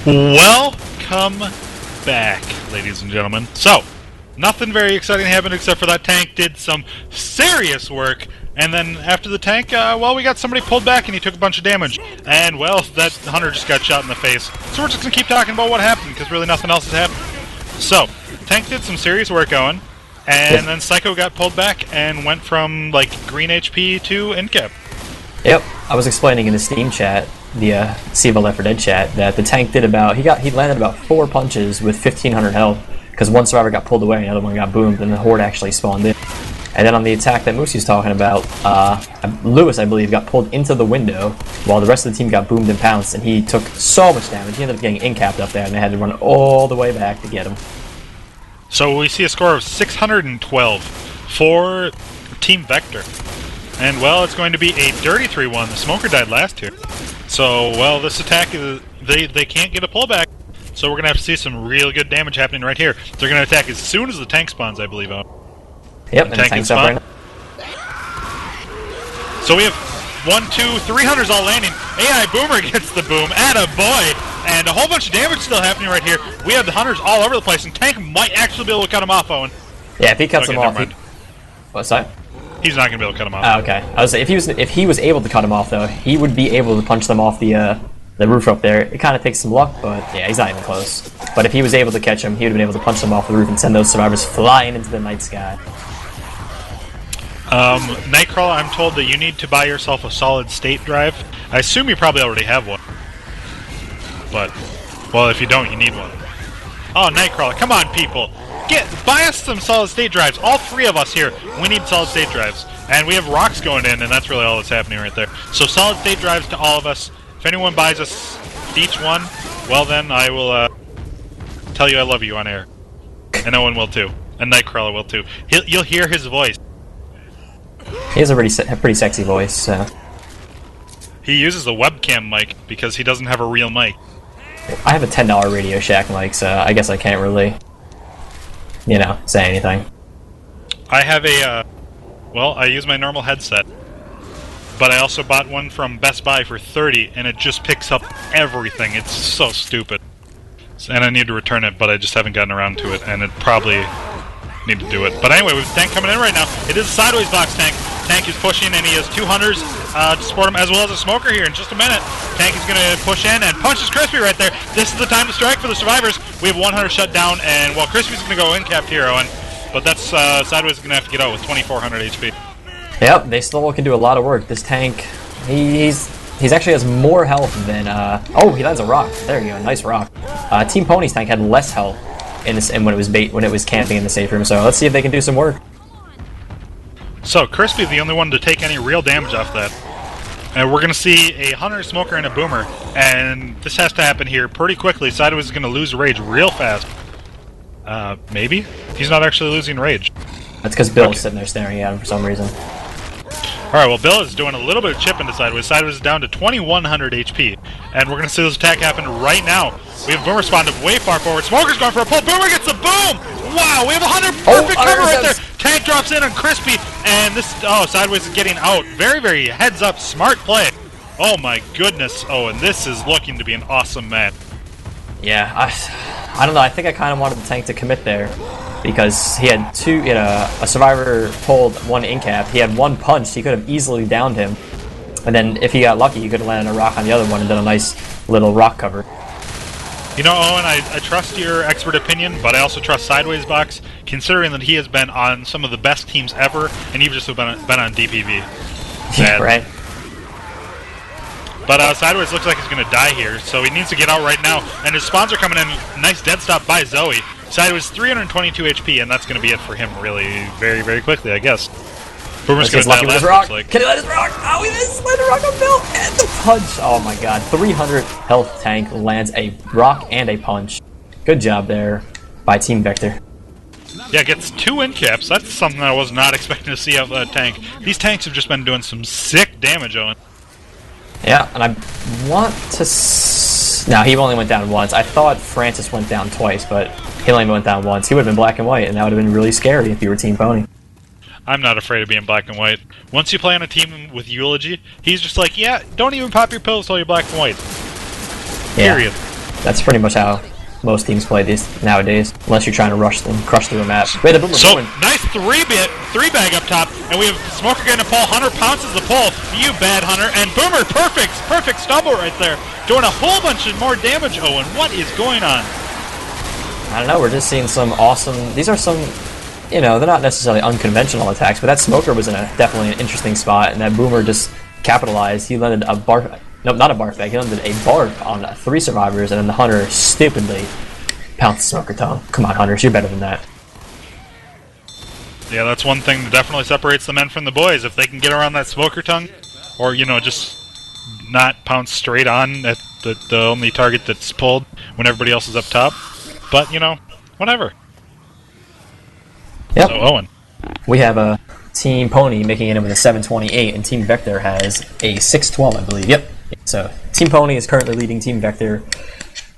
Welcome back, ladies and gentlemen. So, nothing very exciting happened except for that tank did some serious work, and then after the tank, we got somebody pulled back and he took a bunch of damage. And, well, that hunter just got shot in the face. So we're just gonna keep talking about what happened, because really nothing else has happened. So, tank did some serious work going, and then Psycho got pulled back and went from, like, green HP to incap. Yep, I was explaining in the Steam chat, the Left4Dead chat, that the tank did about, he landed about 4 punches with 1500 health, because one survivor got pulled away and the other one got boomed, and the horde actually spawned in. And then on the attack that Moosey's talking about, Lewis, I believe, got pulled into the window, while the rest of the team got boomed and pounced, and he took so much damage, he ended up getting incapped up there, and they had to run all the way back to get him. So we see a score of 612 for Team Vector. And, well, it's going to be a dirty 3-1. The smoker died last here. So, well, this attack, they can't get a pullback. So we're going to have to see some real good damage happening right here. They're going to attack as soon as the tank spawns, I believe. Yep, and the tank's up right now. So we have 1, 2, 3 hunters all landing. AI Boomer gets the boom. Atta boy! And a whole bunch of damage still happening right here. We have the hunters all over the place, and tank might actually be able to cut him off, Owen. Yeah, if he cuts him off, what's that? He's not going to be able to cut him off. Oh, okay. I was saying, if he was able to cut him off, though, he would be able to punch them off the roof up there. It kind of takes some luck, but yeah, he's not even close. But if he was able to catch him, he would have been able to punch them off the roof and send those survivors flying into the night sky. Nightcrawler, I'm told that you need to buy yourself a solid state drive. I assume you probably already have one. But, well, if you don't, you need one. Oh, Nightcrawler, come on, people! Buy us some solid state drives. All 3 of us here, we need solid state drives. And we have rocks going in, and that's really all that's happening right there. So solid state drives to all of us. If anyone buys us each one, well then, I will tell you I love you on air. And Owen will too. And Nightcrawler will too. You'll hear his voice. He has a pretty sexy voice, so. He uses a webcam mic because he doesn't have a real mic. I have a $10 Radio Shack mic, so I guess I can't really, say anything. I have I use my normal headset. But I also bought one from Best Buy for $30, and it just picks up everything. It's so stupid. And I need to return it, but I just haven't gotten around to it, and it probably need to do it. But anyway, we have a tank coming in right now. It is a sideways box tank. Tank is pushing, and he has 2 hunters to support him, as well as a smoker here in just a minute. Tank is going to push in and punches Crispy right there. This is the time to strike for the survivors. We have 1 hunter shut down, and, well, Crispy's going to go in-capped here, Owen. But that's sideways going to have to get out with 2400 HP. Yep, they still can do a lot of work. This tank, he's actually has more health than, oh, he lands a rock. There you go, nice rock. Team Pony's tank had less health when it was camping in the safe room, so let's see if they can do some work. So, Crispy's the only one to take any real damage off that. And we're going to see a hunter, smoker, and a boomer. And this has to happen here pretty quickly. Sideways is going to lose rage real fast. Maybe? He's not actually losing rage. That's because Bill's sitting there staring at him for some reason. Alright, well, Bill is doing a little bit of chip into Sideways. Sideways is down to 2100 HP. And we're going to see this attack happen right now. We have Boomer spawned up way far forward. Smoker's going for a pull. Boomer gets the boom! Wow, we have a 100 perfect cover right there. Tank drops in on Crispy, and this, Sideways is getting out. Very, very heads up, smart play. Oh my goodness. Oh, and this is looking to be an awesome match. Yeah, I don't know. I think I kind of wanted the tank to commit there. Because he had a survivor pulled, 1 incap. He had 1 punch. He could have easily downed him. And then if he got lucky, he could have landed a rock on the other one and done a nice little rock cover. You know, Owen, I trust your expert opinion, but I also trust Sideways Box, considering that he has been on some of the best teams ever, and you've just been on DPV. Yeah, right. But Sideways looks like he's going to die here, so he needs to get out right now. And his spawns are coming in. Nice dead stop by Zoe. Sideways 322 HP, and that's going to be it for him really very, very quickly, I guess. Boomer's going to die last, looks like. Can he let his rock? Oh, he just let a rock on Bill, and the punch. Oh my god, 300 health tank lands a rock and a punch. Good job there by Team Vector. Yeah, gets 2 incaps. That's something I was not expecting to see out of that tank. These tanks have just been doing some sick damage, Owen. Yeah, and I want to... No, he only went down once. I thought Francis went down twice, but he only went down once. He would have been black and white, and that would have been really scary if you were Team Pony. I'm not afraid of being black and white. Once you play on a team with Eulogy, he's just like, yeah, don't even pop your pills till you're black and white. Yeah. Period. That's pretty much how most teams play these nowadays, unless you're trying to rush them, crush through a map. Wait, a boomer So, going. nice three bag up top, and we have Smoker getting a pull. Hunter pounces the pull. You bad Hunter, and Boomer, perfect stumble right there. Doing a whole bunch of more damage, Owen. What is going on? I don't know, we're just seeing some awesome... These are some, you know, they're not necessarily unconventional attacks, but that Smoker was in definitely an interesting spot, and that Boomer just capitalized. He landed a barf... Nope, not a barf bag. He landed a barf on 3 survivors, and then the Hunter stupidly pounced the Smoker tongue. Come on, Hunters, you're better than that. Yeah, that's one thing that definitely separates the men from the boys. If they can get around that Smoker tongue, or, you know, just not pounce straight on at the only target that's pulled when everybody else is up top. But, you know, whatever. Yep. So, Owen. We have a Team Pony making it in with a 728, and Team Vector has a 612, I believe. Yep. So, Team Pony is currently leading Team Vector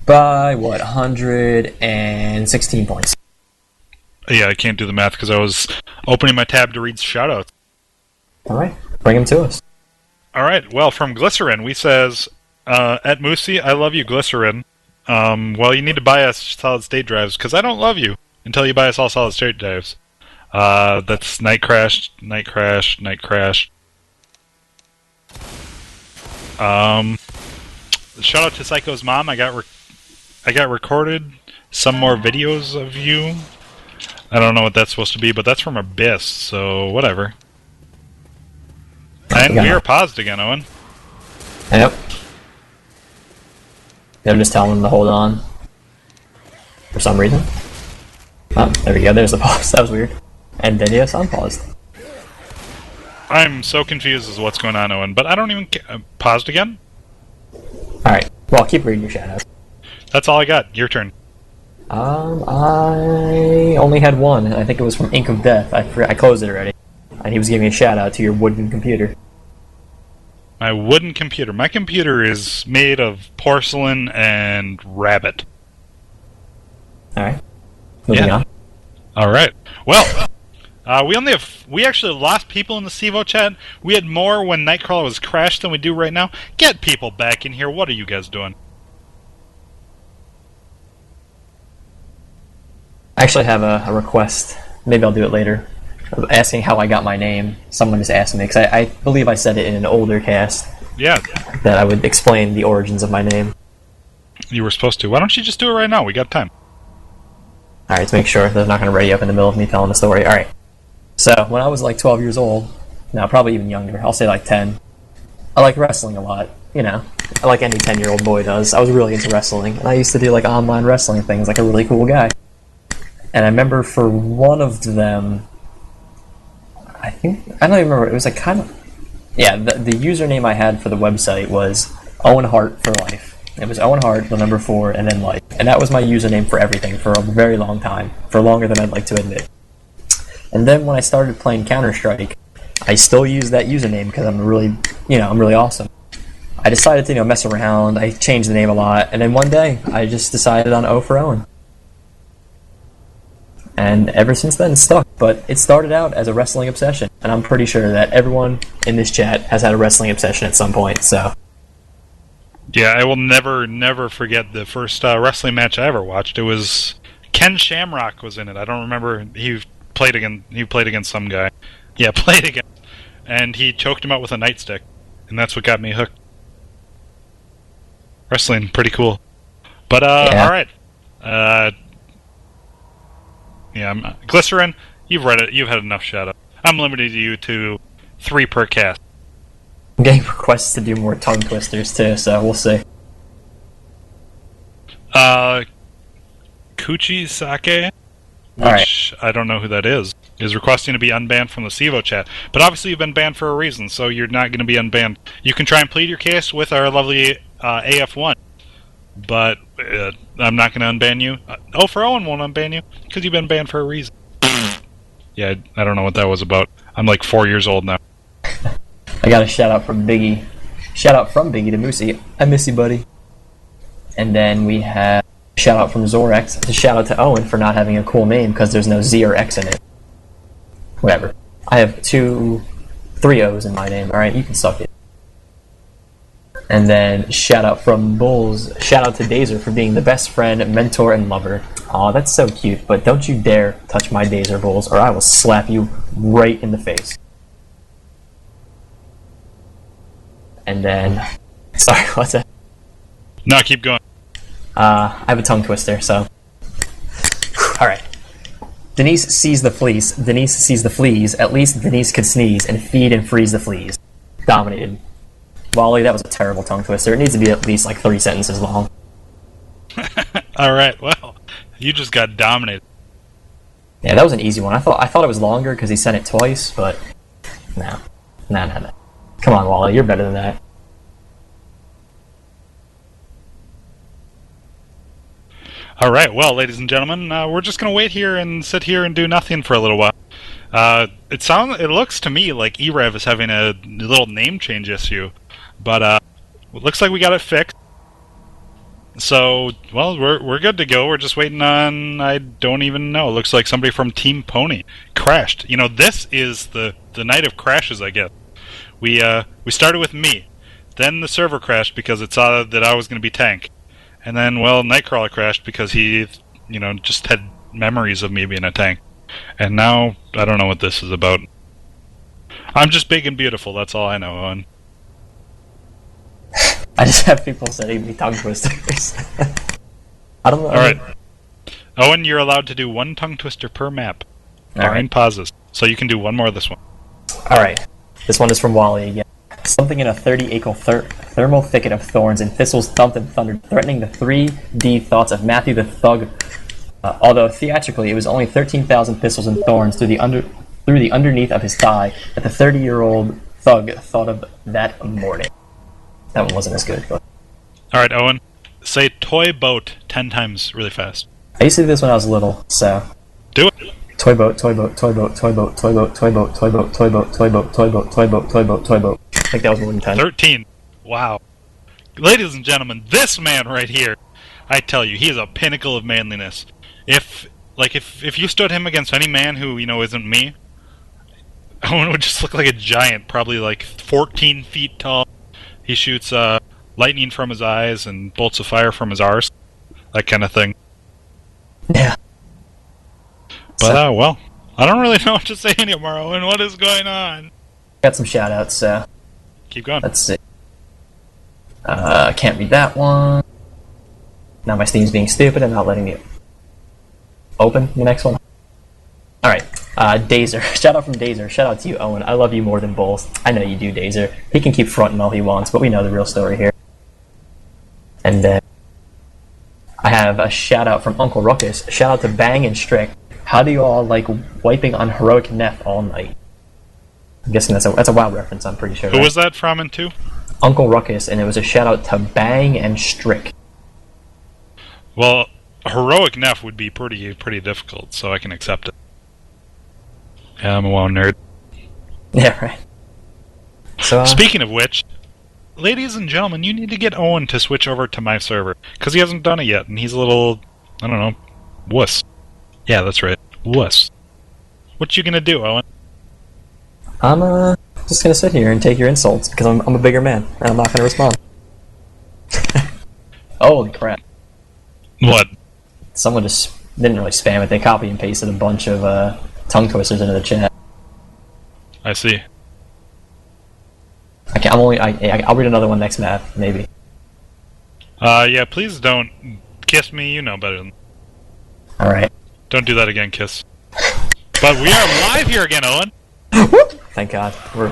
by, 116 points. Yeah, I can't do the math because I was opening my tab to read shoutouts. Alright, bring him to us. Alright, well, from Glycerin, we says, at Moosey, I love you, Glycerin. Well, you need to buy us solid-state drives, because I don't love you until you buy us all solid-state drives. That's Night Crash. Shout out to Psycho's mom. I got recorded some more videos of you. I don't know what that's supposed to be, but that's from Abyss, so whatever. And we are paused again, Owen. Yep. I'm just telling them to hold on. For some reason. Oh, there we go, there's the pause. That was weird. And then yes, I'm paused. I'm so confused as to what's going on, Owen, but I don't even paused again? Alright, well, keep reading your shoutouts. That's all I got. Your turn. I only had one. I think it was from Ink of Death. I closed it already. And he was giving a shout out to your wooden computer. My wooden computer. My computer is made of porcelain and rabbit. Alright. Moving on. Alright. Well, we actually lost people in the Cevo chat. We had more when Nightcrawler was crashed than we do right now. Get people back in here. What are you guys doing? I actually have a request. Maybe I'll do it later. Of asking how I got my name. Someone just asked me, because I believe I said it in an older cast. Yeah. That I would explain the origins of my name. You were supposed to. Why don't you just do it right now? We got time. Alright, to make sure they're not going to ready up in the middle of me telling the story. Alright. So, when I was like 12 years old, now probably even younger, I'll say like 10, I liked wrestling a lot, you know, like any 10-year-old boy does. I was really into wrestling, and I used to do like online wrestling things like a really cool guy. And I remember for one of them, I don't even remember, it was like kind of, yeah, the username I had for the website was Owen Hart for life. It was Owen Hart, the number 4, and then life. And that was my username for everything for a very long time, for longer than I'd like to admit. And then when I started playing Counter-Strike, I still use that username because I'm really awesome. I decided to, mess around. I changed the name a lot, and then one day I just decided on O for Owen. And ever since then it's stuck. But it started out as a wrestling obsession, and I'm pretty sure that everyone in this chat has had a wrestling obsession at some point, so. Yeah, I will never forget the first wrestling match I ever watched. It was Ken Shamrock was in it. I don't remember. He played against some guy. Yeah, played against. And he choked him out with a nightstick. And that's what got me hooked. Wrestling, pretty cool. But, yeah. Alright. Glycerin, you've read it. You've had enough shout out. I'm limiting you to 3 per cast. I'm getting requests to do more tongue twisters too, so we'll see. Kuchi Sake, which I don't know who that is requesting to be unbanned from the Cevo chat. But obviously you've been banned for a reason, so you're not going to be unbanned. You can try and plead your case with our lovely AF1, but I'm not going to unban you. O for Owen won't unban you, because you've been banned for a reason. Yeah, I don't know what that was about. I'm like 4 years old now. I got a shout out from Biggie. Shout out from Biggie to Moosey. I miss you, buddy. And then we have a shout out from Zorex. It's a shout out to Owen for not having a cool name because there's no Z or X in it. Whatever. I have 3 O's in my name. Alright, you can suck it. And then shout out from Bulls. Shout out to Dazer for being the best friend, mentor, and lover. Aw, that's so cute. But don't you dare touch my Dazer, Bulls, or I will slap you right in the face. And then, sorry, what's that? No, keep going. I have a tongue twister, so. All right. Denise sees the fleece. Denise sees the fleas. At least Denise could sneeze and feed and freeze the fleas. Dominated. Wally, that was a terrible tongue twister. It needs to be at least like 3 sentences long. Alright, well, you just got dominated. Yeah, that was an easy one. I thought it was longer because he sent it twice, but no. No. Come on, Wally, you're better than that. Alright, well, ladies and gentlemen, we're just gonna wait here and sit here and do nothing for a little while. It looks to me like e-rev is having a little name change issue, but it looks like we got it fixed. So, well, we're good to go. We're just waiting on, I don't even know. It looks like somebody from Team Pony crashed. You know, this is the night of crashes, I guess. We started with me, then the server crashed because it saw that I was going to be tank, and then, well, Nightcrawler crashed because he, you know, just had memories of me being a tank. And now, I don't know what this is about. I'm just big and beautiful, that's all I know, Owen. I just have people sending me tongue twisters. I don't know. Alright. Owen, you're allowed to do 1 tongue twister per map. Barring pauses. So you can do 1 more of this one. Alright. This one is from Wally again. Something in a 30-acre thermal thicket of thorns and thistles thumped and thundered, threatening the 3D thoughts of Matthew the Thug. Although theatrically it was only 13,000 thistles and thorns through the underneath of his thigh that the 30-year-old thug thought of that morning. That one wasn't as good. But... Alright, Owen. Say toy boat 10 times really fast. I used to do this when I was little, so... Do it! Toy boat, toy boat, toy boat, toy boat, toy boat, toy boat, toy boat, toy boat, toy boat, toy boat, toy boat, toy boat, toy boat. I think that was more than 10. 13. Wow. Ladies and gentlemen, this man right here, I tell you, he is a pinnacle of manliness. If you stood him against any man who, you know, isn't me, Owen would just look like a giant, probably like 14 feet tall. He shoots lightning from his eyes and bolts of fire from his arse. That kind of thing. Yeah. But, well, I don't really know what to say anymore, Owen. What is going on? Got some shout-outs, so... Keep going. Let's see. Can't read that one. Now my Steam's being stupid and not letting me open the next one. Alright, Dazer. Shout out from Dazer. Shout out to you, Owen. I love you more than Bulls. I know you do, Dazer. He can keep fronting all he wants, but we know the real story here. And then I have a shout out from Uncle Ruckus. Shout out to Bang and Strick. How do you all like wiping on heroic Neff all night? I'm guessing that's a WoW reference, I'm pretty sure. Who was that from and to? Uncle Ruckus, and it was a shout out to Bang and Strick. Well, heroic Neff would be pretty difficult, so I can accept it. Yeah, I'm a WoW nerd. Yeah, right. So, speaking of which, ladies and gentlemen, you need to get Owen to switch over to my server, because he hasn't done it yet, and he's a little, I don't know, wuss. Yeah, that's right, wuss. What you gonna do, Owen? I'm just gonna sit here and take your insults, because I'm a bigger man, and I'm not gonna respond. Holy crap. What? Someone just didn't really spam it, they copy and pasted a bunch of tongue twisters into the chat. I see. I'll read another one next map, maybe. Yeah, please don't kiss me, you know better than... Alright. Don't do that again, Kiss. But we are live here again, Owen! Thank God. We're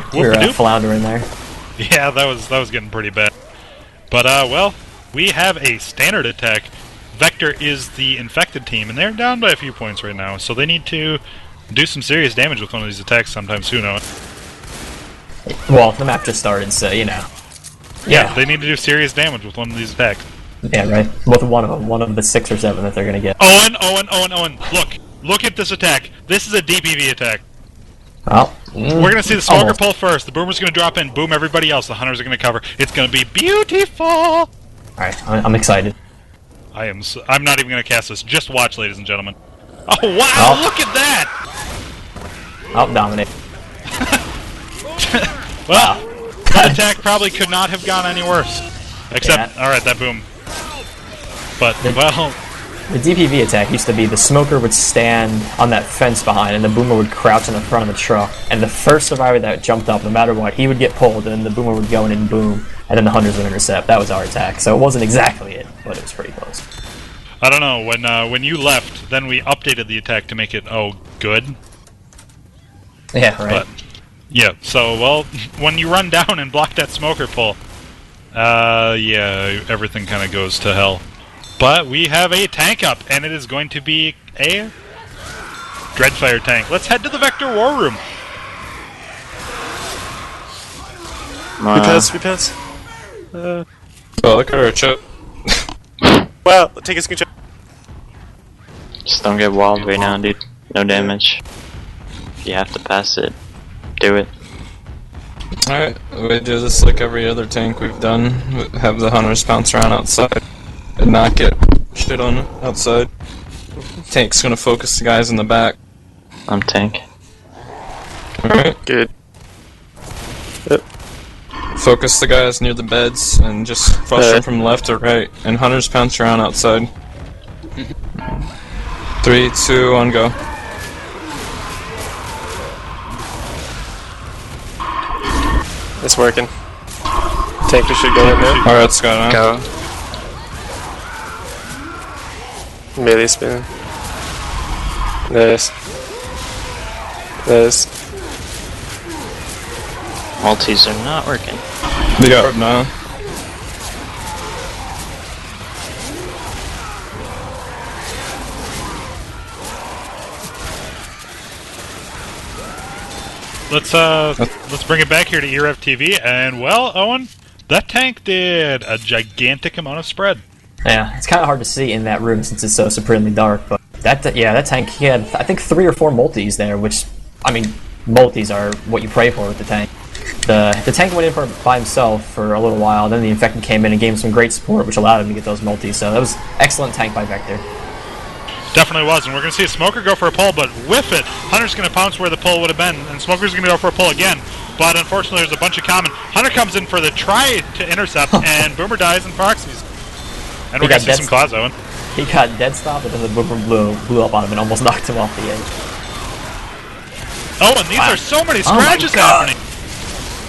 floundering there. Yeah, that was getting pretty bad. But, well, we have a standard attack. Vector is the infected team, and they're down by a few points right now, so they need to do some serious damage with one of these attacks sometime soon, Owen. Well, the map just started, so, you know. Yeah, they need to do serious damage with one of these attacks. Yeah, right. With one of them. One of the 6 or 7 that they're gonna get. Owen! Look at this attack. This is a DPV attack. Oh. We're gonna see the smoker pull first. The boomer's gonna drop in. Boom, everybody else. The hunters are gonna cover. It's gonna be beautiful! Alright, I'm excited. I'm not even gonna cast this. Just watch, ladies and gentlemen. Oh, wow! Look at that! I'll dominate. Well, That attack probably could not have gone any worse. Except, alright, that boom. But, well... The DPV attack used to be the smoker would stand on that fence behind, and the boomer would crouch in the front of the truck. And the first survivor that jumped up, no matter what, he would get pulled, and the boomer would go in and boom, and then the hunters would intercept. That was our attack. So it wasn't exactly it, but it was pretty close. I don't know, when you left, then we updated the attack to make it, good. Yeah, right. But, yeah, so, well, when you run down and block that smoker pull, yeah, everything kind of goes to hell. But we have a tank up, and it is going to be a Dreadfire tank. Let's head to the Vector War Room. We pass. Oh, look at our chip. Well, take a screenshot. Just don't get walled right now, dude. No damage. If you have to pass it, do it. Alright, we do this like every other tank we've done. We have the hunters bounce around outside and not get shit on outside. Tank's gonna focus the guys in the back. I'm tank. Alright. Good. Yep. Focus the guys near the beds and just flush them from left or right. And hunters pounce around outside. 3, 2, 1, go. It's working. Tanker should go in there. Alright, let's go now. Go. Melee spin. Nice. Nice. Multis are not working. We got now. Let's bring it back here to e-rev TV, and well, Owen, that tank did a gigantic amount of spread. Yeah, it's kind of hard to see in that room since it's so supremely dark, but that tank, he had, I think, 3 or 4 multis there, which, I mean, multis are what you pray for with the tank. The tank went in by himself for a little while, then the infected came in and gave him some great support, which allowed him to get those multis, so that was excellent tank by Vector. Definitely was, and we're going to see a Smoker go for a pull, but whiff it! Hunter's going to pounce where the pull would have been, and Smoker's going to go for a pull again, but unfortunately there's a bunch of common. Hunter comes in for the try to intercept, and Boomer dies in proxies. And we're going to see some claws, Owen. He got dead stop, but then the Boomer blew up on him and almost knocked him off the edge. Oh, and these are so many scratches happening!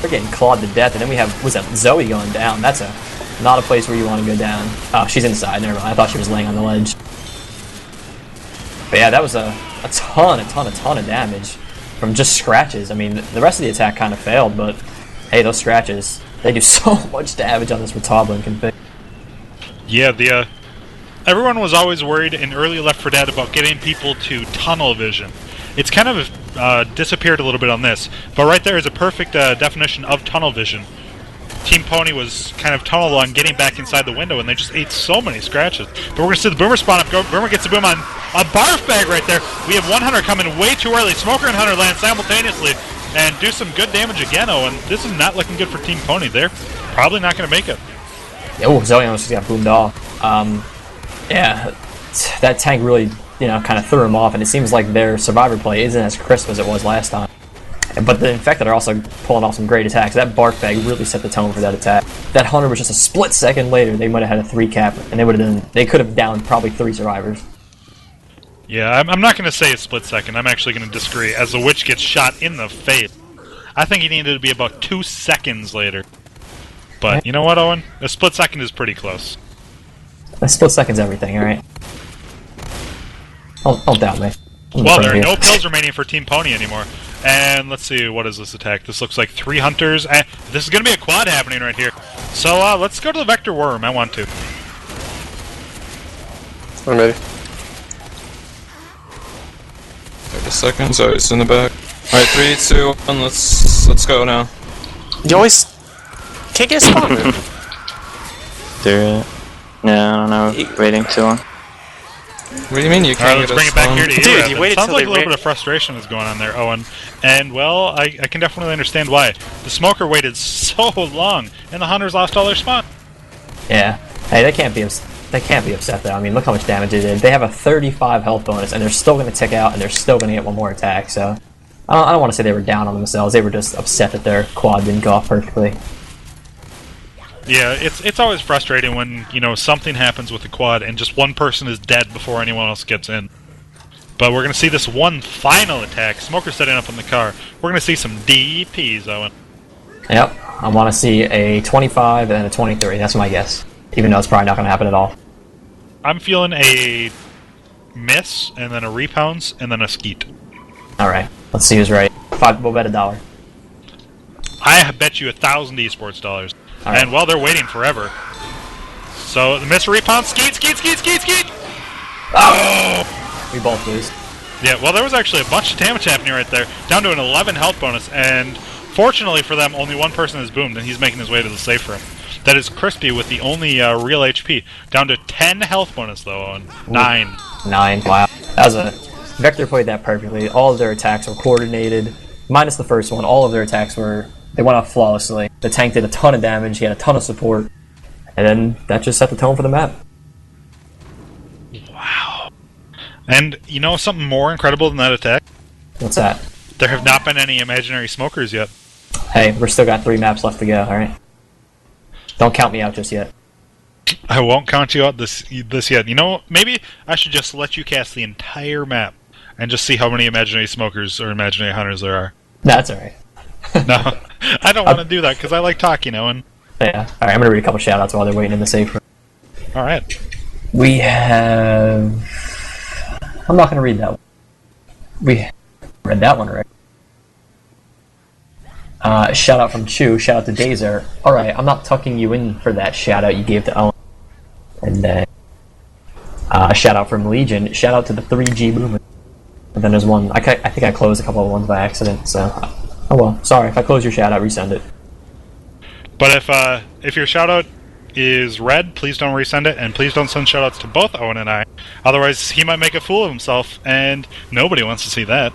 We're getting clawed to death, and then we have, was that Zoe going down? That's not a place where you want to go down. Oh, she's inside, never mind. I thought she was laying on the ledge. But yeah, that was a ton of damage from just scratches. I mean, the rest of the attack kind of failed, but hey, those scratches, they do so much damage on this Retoblin config. Yeah, everyone was always worried in early Left 4 Dead about getting people to tunnel vision. It's kind of disappeared a little bit on this, but right there is a perfect definition of tunnel vision. Team Pony was kind of tunnel on getting back inside the window, and they just ate so many scratches. But we're going to see the Boomer spawn up. Boomer gets the boom on a barf bag right there. We have one Hunter coming way too early. Smoker and Hunter land simultaneously and do some good damage again, and this is not looking good for Team Pony. They're probably not going to make it. Oh, Zoe almost just got boomed off. Yeah, that tank really, kind of threw him off, and it seems like their survivor play isn't as crisp as it was last time. But the infected are also pulling off some great attacks. That barf bag really set the tone for that attack. That Hunter was just a split second later. They might have had a 3 cap, and they could have downed probably 3 survivors. Yeah, I'm not going to say a split second. I'm actually going to disagree. As the witch gets shot in the face, I think he needed to be about 2 seconds later. But you know what, Owen? A split second is pretty close. A split second's everything, alright? Don't doubt me. Well, there are no pills remaining for Team Pony anymore. And let's see, what is this attack? This looks like 3 Hunters. This is going to be a quad happening right here. So let's go to the Vector War Room. I want to. I'm ready. 30 seconds. Alright, it's in the back. Alright, 3, 2, 1. Let's go now. You always can't get a spawn move. Do it. Yeah, I don't know. Waiting too long. What do you mean you can't Alright, let's bring it back here to Dude, e-rev. you waited Sounds till like they a little bit of frustration is going on there, Owen. And, well, I can definitely understand why. The Smoker waited so long, and the Hunters lost all their spawn. Yeah. Hey, they can't be upset though. I mean, look how much damage they did. They have a 35 health bonus, and they're still going to tick out, and they're still going to get one more attack. So I don't want to say they were down on themselves. They were just upset that their quad didn't go off perfectly. Yeah, it's always frustrating when, you know, something happens with the quad and just one person is dead before anyone else gets in. But we're going to see this one final attack. Smoker's setting up in the car. We're going to see some DPs, Owen. Yep, I want to see a 25 and a 23. That's my guess. Even though it's probably not going to happen at all. I'm feeling a miss, and then a repounce, and then a skeet. Alright, let's see who's right. We'll bet $1. I bet you 1,000 esports dollars. Right. And, well, they're waiting forever. So, the miss, repounce, skeet! Oh! We both lose. Yeah, well, there was actually a bunch of damage happening right there. Down to an 11 health bonus, and fortunately for them, only one person has boomed, and he's making his way to the safe room. That is Crispy with the only real HP. Down to 10 health bonus, though, Owen. 9. 9, wow. That was a... Vector played that perfectly. All of their attacks were coordinated. Minus the first one, all of their attacks were... They went off flawlessly. The tank did a ton of damage, he had a ton of support. And then that just set the tone for the map. Wow. And, you know something more incredible than that attack? What's that? There have not been any imaginary smokers yet. Hey, we're still got 3 maps left to go, alright? Don't count me out just yet. I won't count you out this yet. You know, maybe I should just let you cast the entire map and just see how many imaginary smokers or imaginary hunters there are. That's alright. No, I don't want to do that because I like talking, Owen. Yeah, alright, I'm gonna read a couple shoutouts while they're waiting in the safe room. Alright. We have... I'm not gonna read that one. We read that one already. Shout out from Chew, shout out to Dazer. Alright, I'm not tucking you in for that shout out you gave to Owen. And then, shout out from Legion, shout out to the 3G movement. And then there's one, I think I closed a couple of ones by accident, so. Oh well, sorry, if I close your shout out, resend it. But if your shout out is read, please don't resend it, and please don't send shout outs to both Owen and I. Otherwise, he might make a fool of himself, and nobody wants to see that.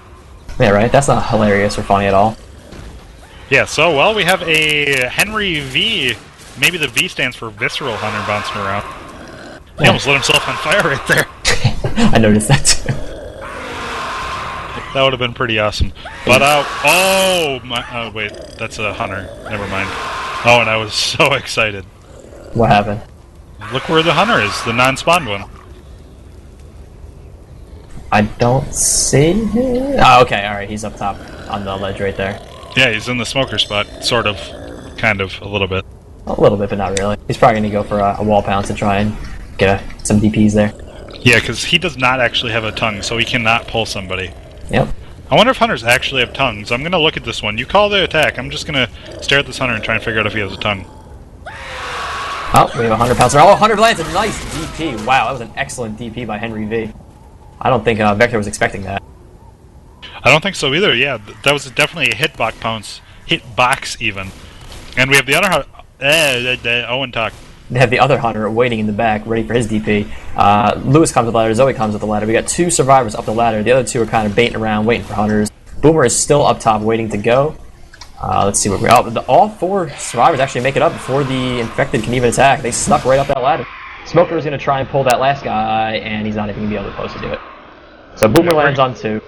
Yeah, right? That's not hilarious or funny at all. Yeah, so, well, we have a Henry V. Maybe the V stands for Visceral Hunter bouncing around. He almost lit himself on fire right there. I noticed that too. That would have been pretty awesome. But, oh, wait, that's a Hunter. Never mind. Oh, and I was so excited. What happened? Look where the Hunter is, the non-spawned one. I don't see him. Oh, okay, alright, he's up top on the ledge right there. Yeah, he's in the smoker spot, sort of, kind of, a little bit. A little bit, but not really. He's probably going to go for a wall pounce to try and get some DPs there. Yeah, because he does not actually have a tongue, so he cannot pull somebody. Yep. I wonder if hunters actually have tongues. I'm going to look at this one. You call the attack. I'm just going to stare at this hunter and try and figure out if he has a tongue. Oh, we have a 100 pouncer. Oh, 100 lands, a nice DP. Wow, that was an excellent DP by Henry V. I don't think Vector was expecting that. I don't think so either, yeah. That was definitely a hitbox pounce. Hitbox, even. And we have the other Owen talk. They have the other hunter waiting in the back, ready for his DP. Lewis comes with the ladder, Zoe comes with the ladder. We got 2 survivors up the ladder. The other 2 are kind of baiting around, waiting for hunters. Boomer is still up top, waiting to go. Let's see what we... Oh, all 4 survivors actually make it up before the infected can even attack. They snuck right up that ladder. Smoker is going to try and pull that last guy, and he's not even going to be able to post to do it. So Boomer lands on 2,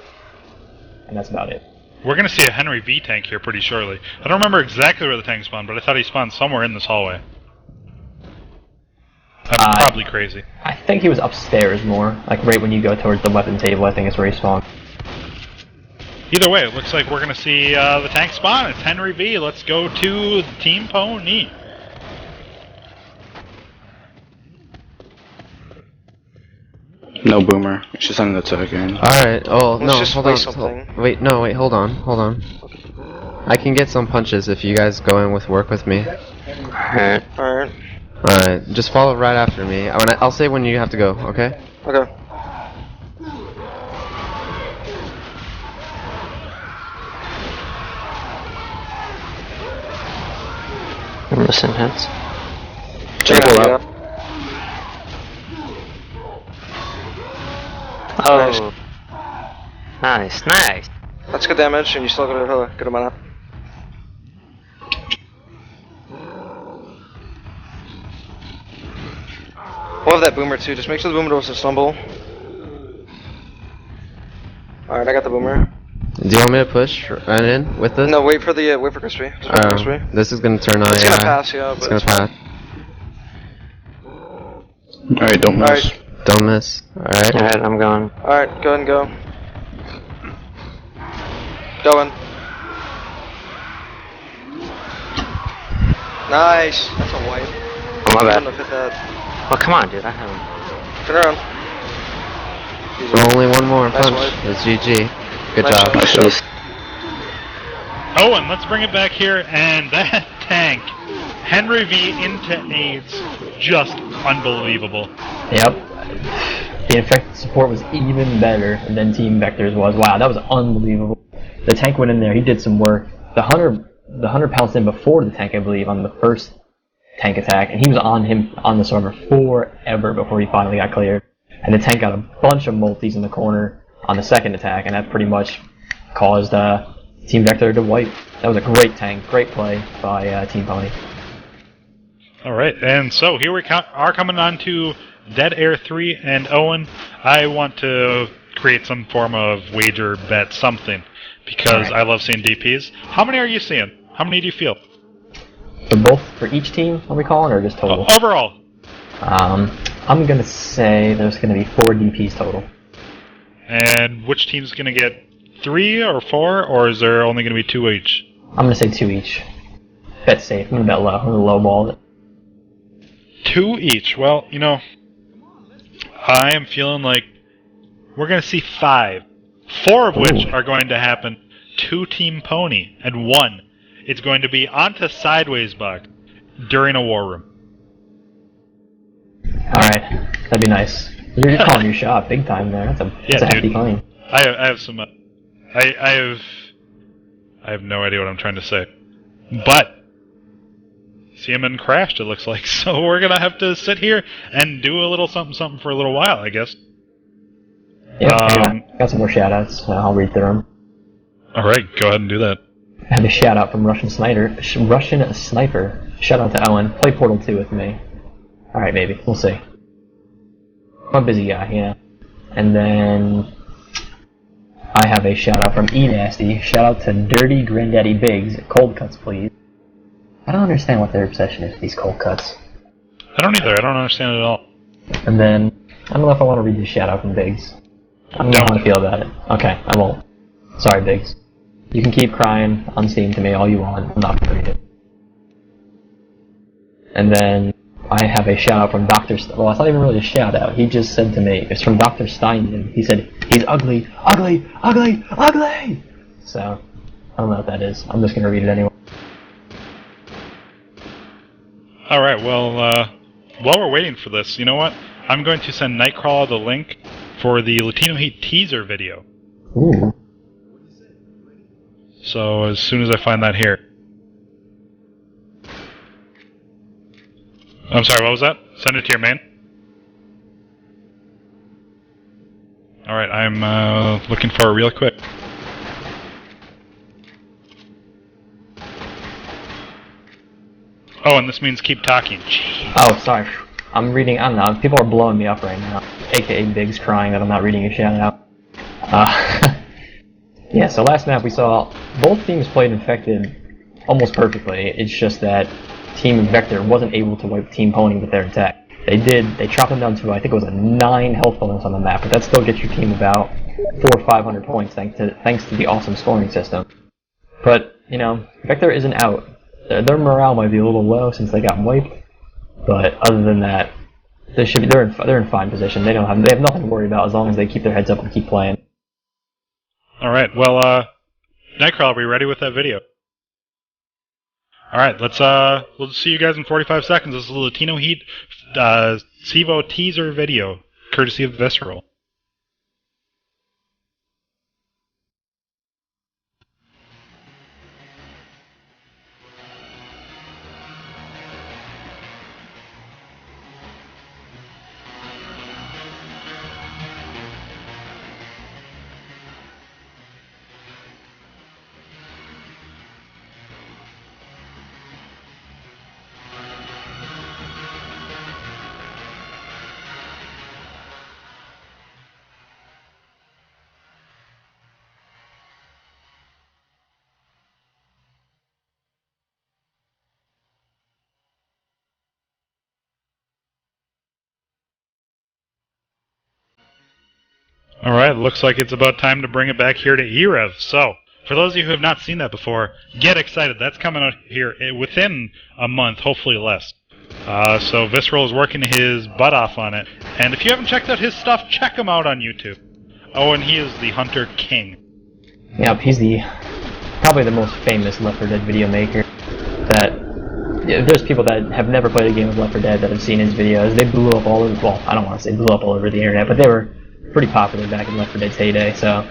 and that's about it. We're going to see a Henry V tank here pretty shortly. I don't remember exactly where the tank spawned, but I thought he spawned somewhere in this hallway. I'm probably crazy. I think he was upstairs more, like right when you go towards the weapon table. I think is where he spawned. Either way, it looks like we're going to see the tank spawn. It's Henry V. Let's go to Team Pony. No Boomer. She's on the attack again. Alright, oh, no, just hold play on. something. Wait, no, wait, hold on. I can get some punches if you guys go in with work with me. Alright. Alright, just follow right after me. I'll say when you have to go, okay? Okay. I'm missing hits. Check it out. Oh. Nice. That's good damage, and you still got a good amount of... We'll have that Boomer too, just make sure the Boomer doesn't stumble. Alright, I got the Boomer. Do you want me to push right in with this? No, wait for Crispy. This is gonna turn on. It's gonna pass, yeah, It's but gonna pass. Alright, don't miss. Don't miss. Alright. Alright, I'm going. Alright, go ahead and go. Going. Nice. That's a wipe. Oh, my I bad. wouldn't have hit that. Well, come on, dude. I have Turn around. Only one more Nice punch. wipe. It's GG. Good Nice job. shot. Nice shot. Owen, let's bring it back here, and that tank, Henry V into AIDS, just unbelievable. Yep. The infected support was even better than Team Vector's was. Wow, that was unbelievable. The tank went in there, he did some work. The hunter pounced in before the tank, I believe, on the first tank attack, and he was on him on the server forever before he finally got cleared. And the tank got a bunch of multis in the corner on the second attack, and that pretty much caused Team Vector to wipe. That was a great tank, great play by Team Pony. Alright, and so here we are coming on to Dead Air 3, and Owen, I want to create some form of wager, bet, something, because I love seeing DPs. How many are you seeing? How many do you feel? For each team, are we calling, or just total? Overall. I'm gonna say there's gonna be 4 DPs total. And which team's gonna get 3 or 4, or is there only gonna be 2 each? I'm gonna say 2 each. Bet safe. I'm gonna bet low. I'm gonna lowball it. 2 each. Well, you know, I am feeling like we're going to see 5. 4 of which are going to happen to Team Pony, and 1 is going to be onto Sideways Buck during a war room. Alright, that'd be nice. You're calling your shot big time there. That's a hefty dude. claim. I have some. I have no idea what I'm trying to say, but CMN crashed. It looks like, so we're gonna have to sit here and do a little something for a little while, I guess. Yeah, got some more shoutouts. I'll read through them. All right, go ahead and do that. I have a shout out from Russian Sniper. Shout out to Owen. Play Portal 2 with me. Alright, maybe. We'll see. I'm a busy guy, yeah. And then I have a shout out from E-Nasty. Shout out to Dirty Granddaddy Biggs. Cold cuts, please. I don't understand what their obsession is with these cold cuts. I don't either. I don't understand it at all. And then, I don't know if I want to read this shout out from Biggs. I don't know how to feel about it. Okay, I won't. Sorry, Biggs. You can keep crying on Steam to me all you want. I'm not going to read it. And then I have a shout out from Dr. Well, it's not even really a shout out. He just said to me, it's from Dr. Steinman. He said, he's ugly, ugly, ugly, ugly! So, I don't know what that is. I'm just going to read it anyway. Alright, well, while we're waiting for this, you know what? I'm going to send Nightcrawler the link for the Latino Heat teaser video. Ooh. So, as soon as I find that here. I'm sorry, what was that? Send it to your main? Alright, I'm looking for it real quick. Oh, and this means keep talking. Jeez. Oh, sorry. I'm reading, I don't know, people are blowing me up right now. AKA Biggs crying that I'm not reading a shout out. Yeah, so last map we saw both teams played Infected almost perfectly. It's just that Team Vector wasn't able to wipe Team Pony with their attack. They chopped them down to, I think it was a 9 health bonus on the map, but that still gets your team about 400 or 500 points thanks to the awesome scoring system. But, you know, Vector isn't out. Their morale might be a little low since they got wiped, but other than that, they're in fine position. They have nothing to worry about as long as they keep their heads up and keep playing. Alright, well, Nightcrawler, are we ready with that video? Alright, we'll see you guys in 45 seconds. This is the Latino Heat Cevo teaser video, courtesy of Visceral. Alright, looks like it's about time to bring it back here to e-rev. So, for those of you who have not seen that before, get excited. That's coming out here within a month, hopefully less. So Visceral is working his butt off on it. And if you haven't checked out his stuff, check him out on YouTube. Oh, and he is the Hunter King. Yep, he's probably the most famous Left 4 Dead video maker. There's people that have never played a game of Left 4 Dead that have seen his videos. They blew up all over, well, I don't want to say blew up all over the internet, but they were pretty popular back in Left 4 Dead's heyday. So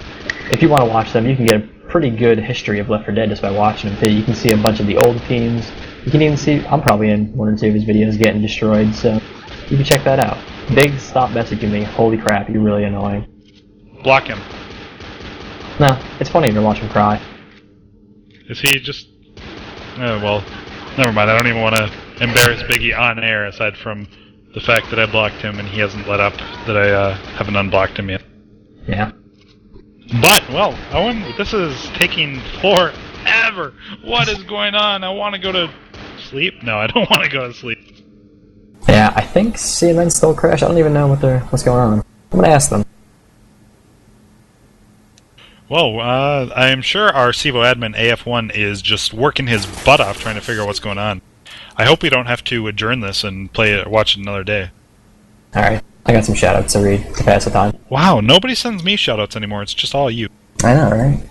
if you want to watch them, you can get a pretty good history of Left 4 Dead just by watching them too. You can see a bunch of the old teams. You can even see, I'm probably in one or two of his videos getting destroyed, so you can check that out. Big, stop messaging me. Holy crap, you're really annoying. Block him. No, it's funny to watch him cry. Is he just... well, never mind. I don't even want to embarrass Biggie on air, aside from the fact that I blocked him and he hasn't let up that I haven't unblocked him yet. Yeah. But, well, Owen, this is taking forever. What is going on? I want to go to sleep? No, I don't want to go to sleep. Yeah, I think CNN still crashed. I don't even know what's going on. I'm gonna ask them. Well, I'm sure our Cevo admin AF1 is just working his butt off trying to figure out what's going on. I hope we don't have to adjourn this and watch it another day. Alright, I got some shoutouts to read to pass the time. Wow, nobody sends me shoutouts anymore. It's just all you. I know, right?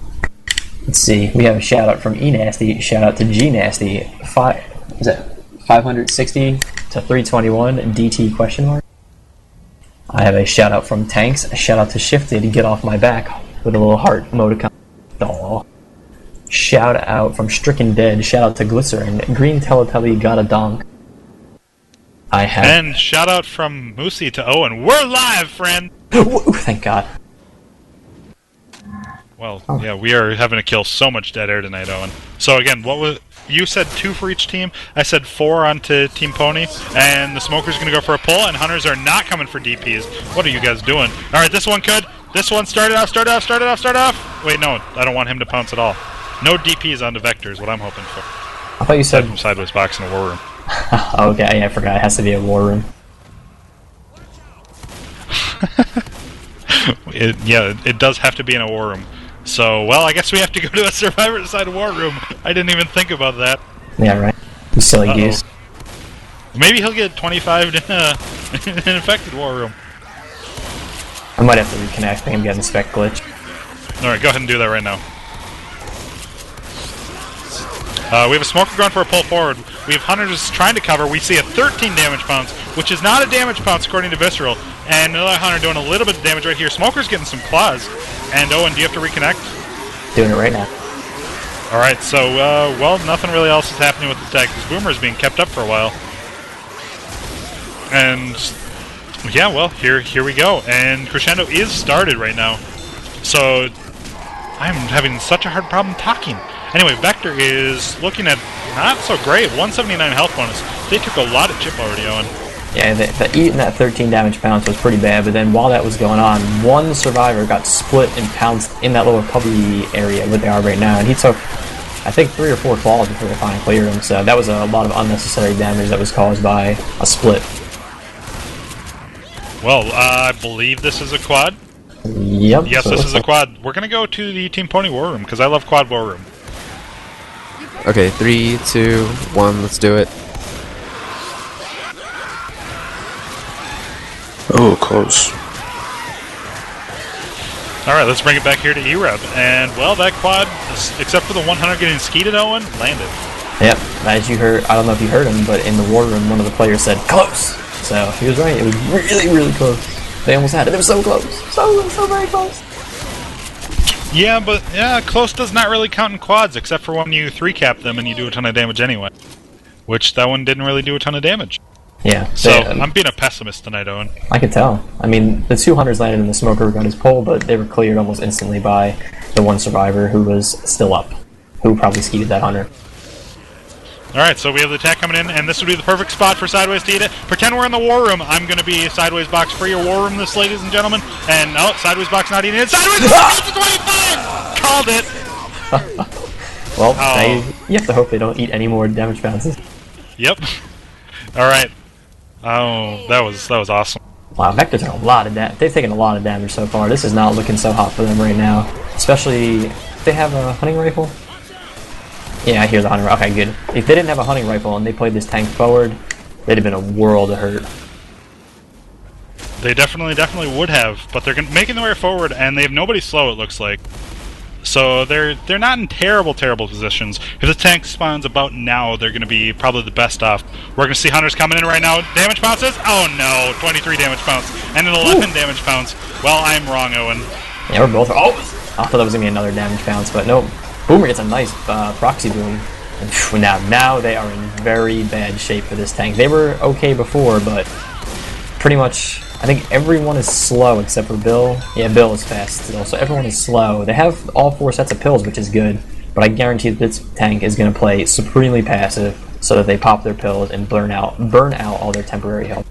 Let's see. We have a shoutout from eNasty. Shoutout to GNasty. 560 to 321 DT question mark. I have a shoutout from Tanks. A shoutout to Shifted. Get off my back with a little heart emoticon. Aww. Shout out from Stricken Dead. Shout out to Glycerin. Green Teletubby got a donk. And shout out from Moosey to Owen. We're live, friend! Ooh, thank God. Well, yeah, we are having to kill so much dead air tonight, Owen. So again, you said 2 for each team. I said 4 onto Team Pony, and the Smoker's gonna go for a pull, and Hunters are not coming for DPs. What are you guys doing? Alright, this one could. This one started off. Wait, no, I don't want him to pounce at all. No DPs onto Vector is what I'm hoping for. I thought you said... from Sideways Box in a war room. Okay, yeah, I forgot. It has to be a war room. It does have to be in a war room. So, well, I guess we have to go to a Survivor side war room. I didn't even think about that. Yeah, right. You silly goose. Maybe he'll get 25 in an infected war room. I might have to reconnect. I think I'm getting spec glitch. Alright, go ahead and do that right now. We have a Smoker going for a pull forward. We have Hunters trying to cover. We see a 13 damage pounce, which is not a damage pounce according to Visceral. And another Hunter doing a little bit of damage right here. Smoker's getting some claws. And Owen, do you have to reconnect? Doing it right now. Alright, so, well, nothing really else is happening with the tag. This Boomer is being kept up for a while. And, yeah, well, here we go. And Crescendo is started right now. So, I'm having such a hard problem talking. Anyway, Vector is looking at not so great. 179 health bonus. They took a lot of chip already, Owen. Yeah, eating that 13 damage pounce was pretty bad, but then while that was going on, one survivor got split and pounced in that little cubby area where they are right now, and he took, I think, 3 or 4 falls before they finally cleared him, so that was a lot of unnecessary damage that was caused by a split. Well, I believe this is a quad. Yep. Yes, this is a quad. We're going to go to the Team Pony War Room, because I love quad War Room. Okay, 3, 2, 1, let's do it. Oh, close. Alright, let's bring it back here to e-rev. And, well, that quad, except for the 100 getting skeeted, Owen, landed. Yep, as you heard, I don't know if you heard him, but in the war room, one of the players said, close! So, he was right, it was really, really close. They almost had it, they were so close. So very close. Yeah, but, close does not really count in quads, except for when you 3-cap them and you do a ton of damage anyway. Which, that one didn't really do a ton of damage. Yeah. So, I'm being a pessimist tonight, Owen. I could tell. I mean, the 2 Hunters landed and the Smoker got his pull, but they were cleared almost instantly by the one survivor who was still up, who probably skeeted that Hunter. Alright, so we have the attack coming in, and this would be the perfect spot for Sideways to eat it. Pretend we're in the war room. I'm going to be Sideways Box for your war room, this, ladies and gentlemen. And, oh, Sideways Box not eating it. Sideways Box to 25! Called it! Well, you have to hope they don't eat any more damage bounces. Yep. Alright. Oh, that was awesome. Wow, Vector took a lot of damage. They've taken a lot of damage so far. This is not looking so hot for them right now. Especially if they have a hunting rifle. Yeah, I hear the hunting rifle. Okay, good. If they didn't have a hunting rifle and they played this tank forward, they'd have been a world of hurt. They definitely would have, but they're making their way forward, and they have nobody slow, it looks like. So they're not in terrible positions. If the tank spawns about now, they're going to be probably the best off. We're going to see hunters coming in right now. Damage bounces? Oh no, 23 damage bounce and an 11 damage bounce. Well, I'm wrong, Owen. Yeah, we're both. Oh, I thought that was going to be another damage bounce, but no. Boomer gets a nice proxy boom. And now they are in very bad shape for this tank. They were okay before, but pretty much, I think everyone is slow except for Bill. Yeah, Bill is fast still, so everyone is slow. They have all 4 sets of pills, which is good, but I guarantee that this tank is going to play supremely passive so that they pop their pills and burn out all their temporary health.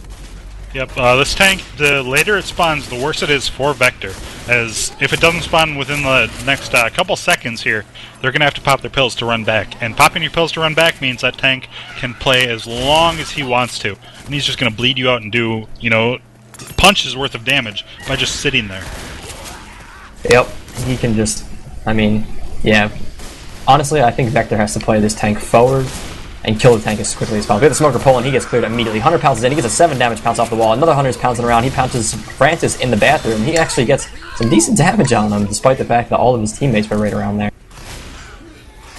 Yep, this tank, the later it spawns, the worse it is for Vector. As if it doesn't spawn within the next couple seconds here, they're going to have to pop their pills to run back. And popping your pills to run back means that tank can play as long as he wants to. And he's just going to bleed you out and do, punches worth of damage by just sitting there. Yep, he can just, yeah. Honestly, I think Vector has to play this tank forward and kill the tank as quickly as possible. We have the smoker pull and he gets cleared immediately. Hunter pounces in, he gets a 7 damage pounce off the wall. Another Hunter's pouncing around, he pounces Francis in the bathroom. He actually gets some decent damage on him, despite the fact that all of his teammates were right around there.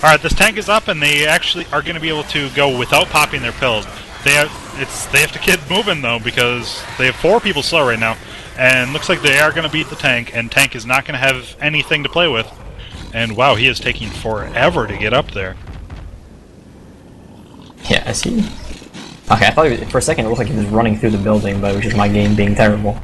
Alright, this tank is up and they actually are going to be able to go without popping their pills. They have to get moving though, because they have 4 people slow right now. And looks like they are going to beat the tank, and tank is not going to have anything to play with. And wow, he is taking forever to get up there. Yeah, is he? Okay, I thought for a second it looked like he was running through the building, but it was just my game being terrible.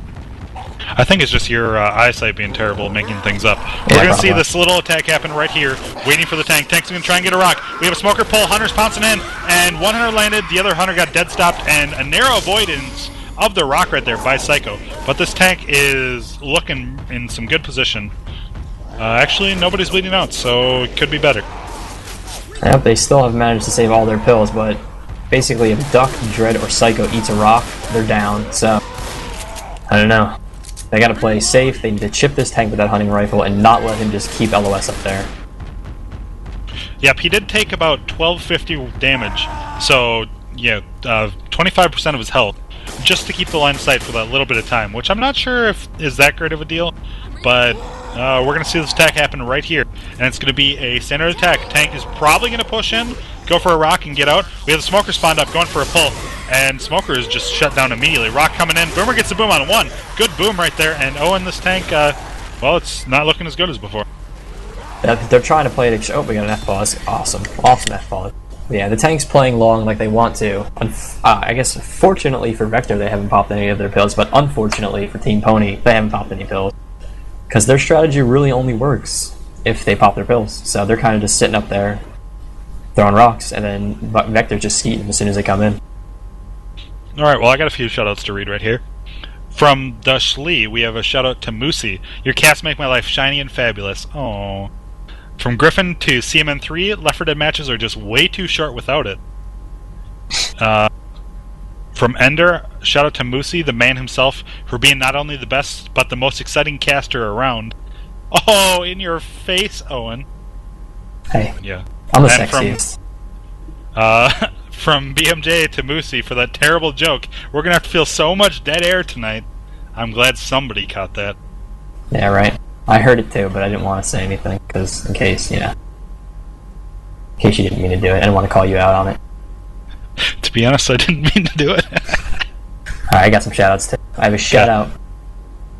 I think it's just your eyesight being terrible, making things up. We're going to see this little attack happen right here, waiting for the tank. Tank's going to try and get a rock. We have a smoker pull, Hunter's pouncing in, and one Hunter landed, the other Hunter got dead stopped, and a narrow avoidance of the rock right there by Psycho. But this tank is looking in some good position. Actually, nobody's bleeding out, so it could be better. Yep, they still have managed to save all their pills, but basically if Duck, Dread, or Psycho eats a rock, they're down, so I don't know. They gotta play safe, they need to chip this tank with that hunting rifle and not let him just keep LOS up there. Yep, he did take about 1250 damage, so yeah, 25% of his health, just to keep the line of sight for that little bit of time, which I'm not sure if is that great of a deal, but we're going to see this attack happen right here, and it's going to be a standard attack. Tank is probably going to push in, go for a rock, and get out. We have the Smoker spawned up, going for a pull, and Smoker is just shut down immediately. Rock coming in, Boomer gets the boom on 1. Good boom right there, and Owen, this tank, well, it's not looking as good as before. They're trying to play it. Oh, we got an F-pause. Awesome F-pause. Yeah, the tank's playing long like they want to. I guess fortunately for Vector, they haven't popped any of their pills, but unfortunately for Team Pony, they haven't popped any pills. Because their strategy really only works if they pop their pills. So they're kind of just sitting up there, throwing rocks, and then Vector's just skeeting them as soon as they come in. Alright, well, I got a few shoutouts to read right here. From Dush Lee, we have a shoutout to Moosey. Your cats make my life shiny and fabulous. Aww. From Griffin to CMN3, Left 4 Dead matches are just way too short without it. From Ender, shout out to Moosey, the man himself, for being not only the best, but the most exciting caster around. Oh, in your face, Owen. Hey, yeah. I'm the sexiest. From BMJ to Moosey for that terrible joke. We're going to have to feel so much dead air tonight. I'm glad somebody caught that. Yeah, right. I heard it too, but I didn't want to say anything, because in case you didn't mean to do it, I didn't want to call you out on it. To be honest, I didn't mean to do it. Alright, I got some shoutouts too. I have a shoutout.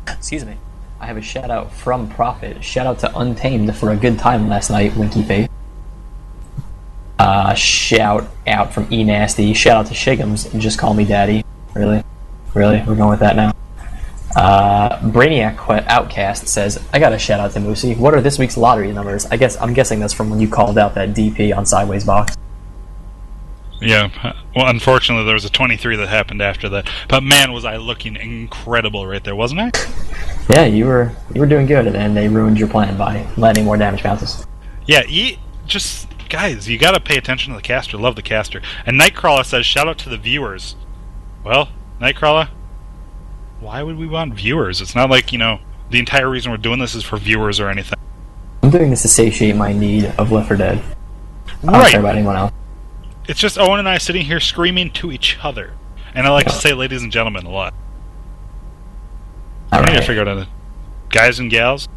Excuse me. I have a shoutout from Prophet. Shout out to Untamed for a good time last night, Winky Face. Shout out from E Nasty. Shout out to Shigums. Just call me Daddy. Really? We're going with that now. Brainiac Outcast says, I got a shout out to Moosey. What are this week's lottery numbers? I'm guessing that's from when you called out that DP on Sideways Box. Yeah, well, unfortunately, there was a 23 that happened after that. But man, was I looking incredible right there, wasn't I? Yeah, you were doing good, and they ruined your plan by landing more damage bounces. Yeah, guys, you gotta pay attention to the caster. Love the caster. And Nightcrawler says, shout out to the viewers. Well, Nightcrawler, why would we want viewers? It's not like, the entire reason we're doing this is for viewers or anything. I'm doing this to satiate my need of Left 4 Dead. I don't care about anyone else. It's just Owen and I sitting here screaming to each other. And I like to say ladies and gentlemen a lot. I need to figure out guys and gals?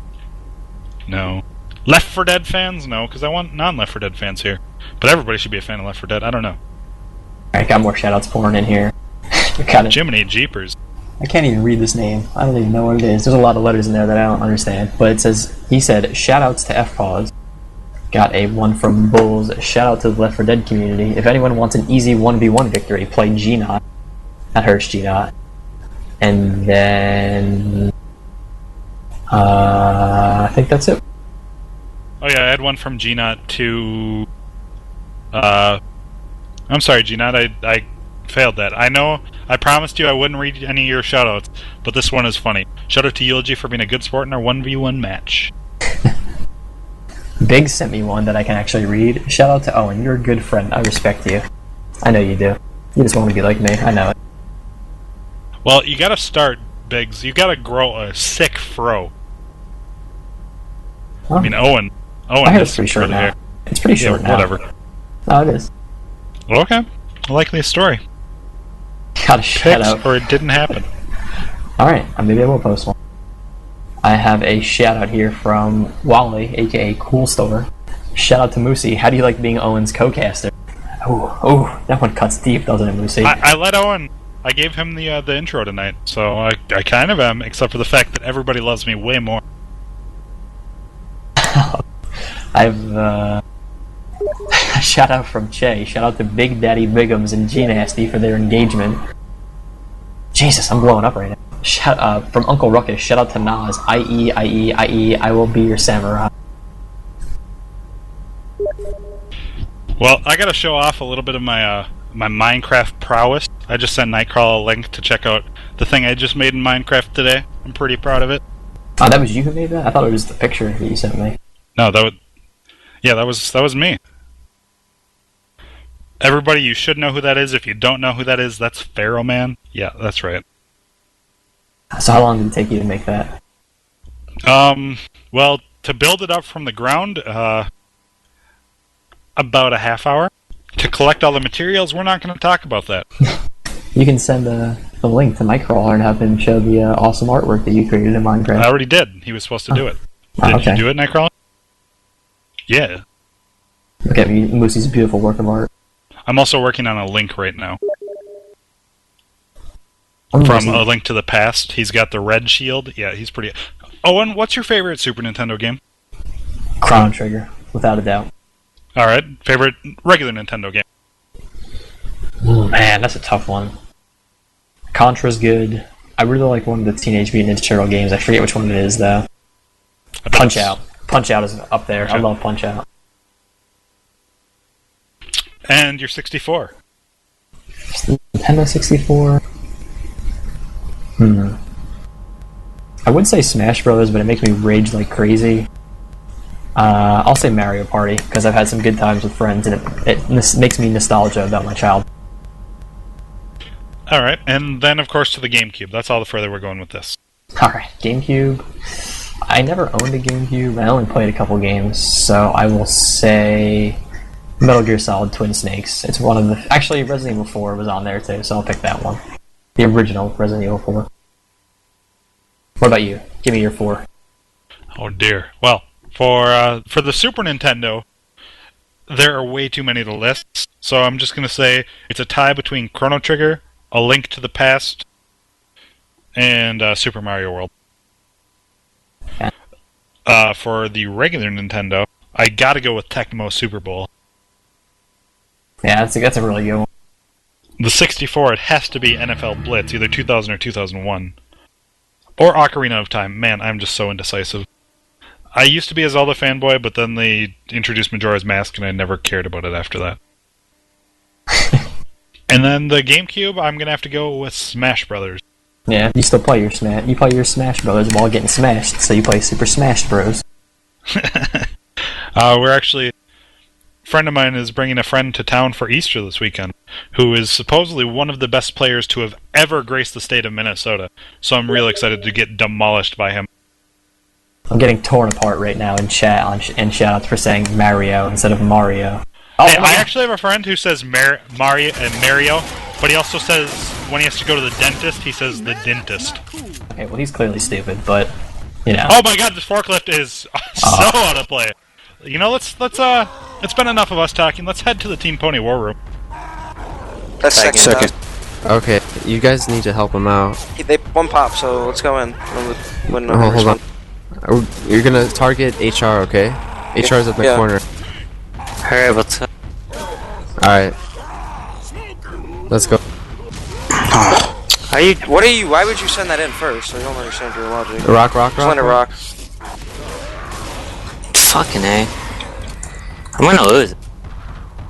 No. Left 4 Dead fans? No, because I want non-Left 4 Dead fans here. But everybody should be a fan of Left 4 Dead. I don't know. Alright, got more shoutouts pouring in here. Jiminy Jeepers. I can't even read this name. I don't even know what it is. There's a lot of letters in there that I don't understand. But it says, he said, shoutouts to FPAWS. Got a one from Bulls. Shout out to the Left 4 Dead community. If anyone wants an easy 1v1 victory, play GNOT. That hurts GNOT. And then... I think that's it. Oh yeah, I had one from GNOT to... I'm sorry, GNOT, I failed that. I know I promised you I wouldn't read any of your shoutouts, but this one is funny. Shout out to Eulogy for being a good sport in our 1v1 match. Big sent me one that I can actually read. Shout out to Owen, you're a good friend. I respect you. I know you do. You just want to be like me. I know it. Well, you gotta start, Biggs. You gotta grow a sick fro. Huh? I mean, Owen my hair's pretty short now. It's pretty short now. Whatever. Oh, it is. Well, okay. I like the story. Gotta shout out. Or it didn't happen. Alright, maybe I will post one. I have a shout out here from Wally, aka Cool Store. Shout out to Moosey. How do you like being Owen's co-caster? Oh, that one cuts deep, doesn't it, Moosey? I let Owen. I gave him the intro tonight, so I kind of am, except for the fact that everybody loves me way more. I've a shout out from Che. Shout out to Big Daddy Bigums and G Nasty for their engagement. Jesus, I'm blowing up right now. Shout from Uncle Ruckus. Shout out to Nas. IE, I will be your samurai. Well, I gotta show off a little bit of my my Minecraft prowess. I just sent Nightcrawler a link to check out the thing I just made in Minecraft today. I'm pretty proud of it. Oh, that was you who made that? I thought it was the picture that you sent me. No, that was me. Everybody, you should know who that is. If you don't know who that is, that's Pharaoh Man. Yeah, that's right. So how long did it take you to make that? Well, to build it up from the ground, about a half hour. To collect all the materials, we're not going to talk about that. You can send the link to Nightcrawler and have him show the awesome artwork that you created in Minecraft. I already did. He was supposed to do it. Did you do it, Nightcrawler? Yeah. Look at me, Moosey's beautiful work of art. I'm also working on a link right now. From A Link to the Past. He's got the red shield. Yeah, he's pretty... Owen, what's your favorite Super Nintendo game? Chrono Trigger, without a doubt. Alright, favorite regular Nintendo game? Ooh, man, that's a tough one. Contra's good. I really like one of the Teenage Mutant Ninja Turtle games. I forget which one it is, though. Punch Out. Punch Out is up there. I love Punch Out. And your 64? Nintendo 64? I would say Smash Brothers, but it makes me rage like crazy. I'll say Mario Party, because I've had some good times with friends, and it makes me nostalgia about my child. Alright, and then of course to the GameCube. That's all the further we're going with this. Alright, GameCube. I never owned a GameCube. I only played a couple games, so I will say Metal Gear Solid Twin Snakes. It's one of the... Actually, Resident Evil 4 was on there too, so I'll pick that one. The original Resident Evil 4. What about you? Give me your 4. Oh dear. Well, for the Super Nintendo, there are way too many to list, so I'm just going to say it's a tie between Chrono Trigger, A Link to the Past, and Super Mario World. Okay. For the regular Nintendo, I gotta go with Tecmo Super Bowl. Yeah, that's a really good one. The 64, it has to be NFL Blitz, either 2000 or 2001. Or Ocarina of Time. Man, I'm just so indecisive. I used to be a Zelda fanboy, but then they introduced Majora's Mask, and I never cared about it after that. And then the GameCube, I'm gonna have to go with Smash Brothers. Yeah, you still play your Smash. You play your Smash Brothers while getting smashed, so you play Super Smash Bros. We're actually... friend of mine is bringing a friend to town for Easter this weekend, who is supposedly one of the best players to have ever graced the state of Minnesota. So I'm really excited to get demolished by him. I'm getting torn apart right now in chat and shoutouts for saying Mario instead of Mario. Oh, Hey, I actually have a friend who says Mario, but he also says when he has to go to the dentist, he says the dentist. Okay, well, he's clearly stupid, but, you know. Oh my god, this forklift is so out of play. You know, let's it's been enough of us talking. Let's head to the Team Pony War Room. That's second. Okay, you guys need to help him out. They one pop, so let's go in. When Hold on. You're gonna target HR, okay? HR's at the corner. Alright, what's up? Alright. Let's go. Why would you send that in first? I don't understand your logic. Rock. Send a rock. Fucking A. I'm gonna lose.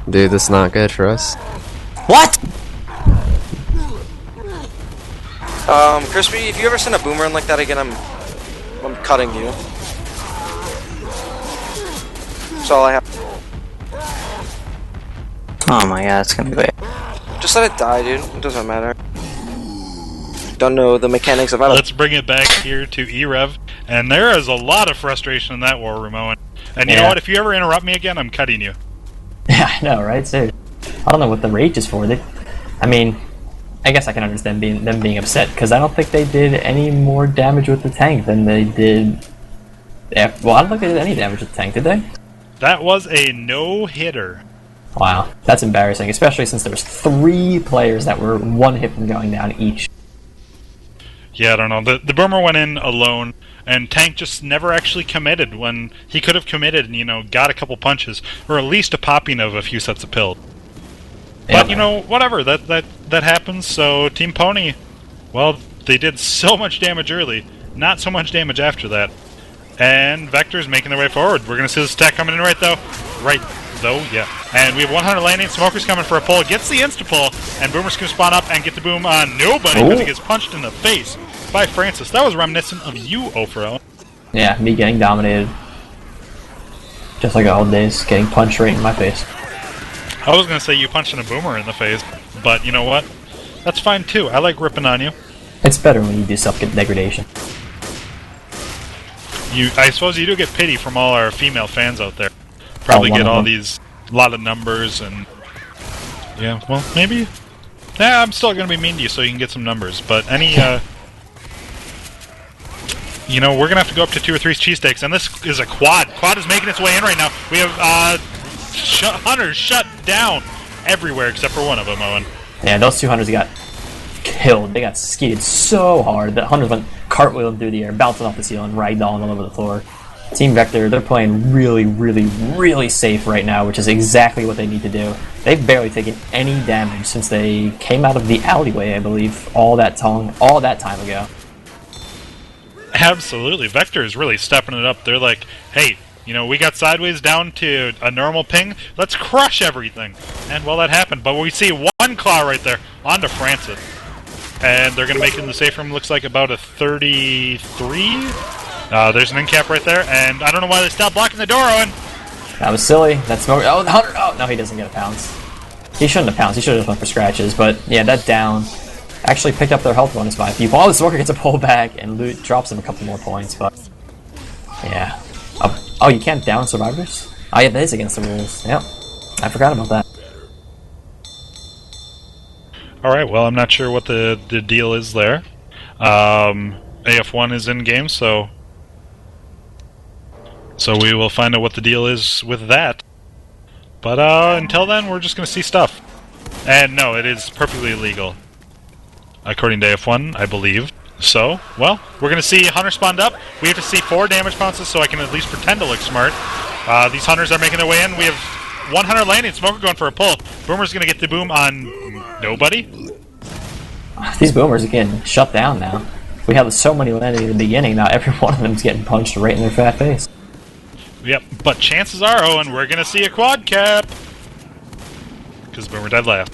Dude, this is not good for us. What? Crispy, if you ever send a boomerang like that again, I'm cutting you. That's all I have. Oh my god, it's gonna be bad. Just let it die, dude. It doesn't matter. Don't know the mechanics of it. Let's bring it back here to e-rev, and there is a lot of frustration in that war room, Owen. And you know what? If you ever interrupt me again, I'm cutting you. Yeah, I know, right? Seriously. I don't know what the rage is for. I mean, I guess I can understand them being upset, because I don't think they did any more damage with the tank than they did... Well, I don't think they did any damage with the tank, did they? That was a no-hitter. Wow, that's embarrassing, especially since there was 3 players that were 1 hit from going down each. Yeah, I don't know. The boomer went in alone, and Tank just never actually committed when he could have committed and, you know, got a couple punches, or at least a popping of a few sets of pills. But, you know, whatever, that happens, so Team Pony, well, they did so much damage early, not so much damage after that. And Vector's making their way forward. We're going to see this attack coming in right, though. Yeah. And we have 100 landing. Smoker's coming for a pull. Gets the insta-pull. And Boomer's going to spawn up and get the boom on nobody because he gets punched in the face by Francis. That was reminiscent of you, Ofro. Yeah, me getting dominated. Just like old days, getting punched right in my face. I was going to say you punching a Boomer in the face, but you know what? That's fine, too. I like ripping on you. It's better when you do self-degradation. I suppose you do get pity from all our female fans out there. Probably get all these lot of numbers and yeah, well, maybe. Yeah, I'm still gonna be mean to you so you can get some numbers. But any, you know, we're gonna have to go up to 2 or 3 cheesesteaks, and this is a quad. Quad is making its way in right now. We have hunters shut down everywhere except for one of them, Owen. Yeah, those 2 hunters got killed. They got skidded so hard that hunters went cartwheeling through the air, bouncing off the ceiling, ragdolling all over the floor. Team Vector, they're playing really, really, really safe right now, which is exactly what they need to do. They've barely taken any damage since they came out of the alleyway, I believe, all that time ago. Absolutely. Vector is really stepping it up. They're like, hey, you know, we got sideways down to a normal ping. Let's crush everything. And, well, that happened. But we see one claw right there onto Francis. And they're going to make it in the safe room. Looks like about a 33. There's an end cap right there. And I don't know why they stopped blocking the door, Owen. That was silly. That's Smoker. Oh, the hunter. Oh, no, he doesn't get a pounce. He shouldn't have pounced. He should have just went for scratches. But, yeah, that down actually picked up their health bonus by a few points. Oh, the Smoker gets a pullback and loot drops him a couple more points. But, yeah. Oh, you can't down survivors? Oh, yeah, that is against the rules. Yep. I forgot about that. Alright, well, I'm not sure what the deal is there. AF1 is in game, so we will find out what the deal is with that. But until then, we're just going to see stuff. And no, it is perfectly illegal, according to AF1, I believe. So, well, we're going to see Hunter spawned up. We have to see 4 damage bounces so I can at least pretend to look smart. These Hunters are making their way in. We have 100 landing. Smoker going for a pull. Boomer's going to get the boom on nobody. These Boomers are getting shut down now. We had so many landing at the beginning, now every one of them's getting punched right in their fat face. Yep, but chances are, Owen, we're going to see a quad cap. Because Boomer dead last.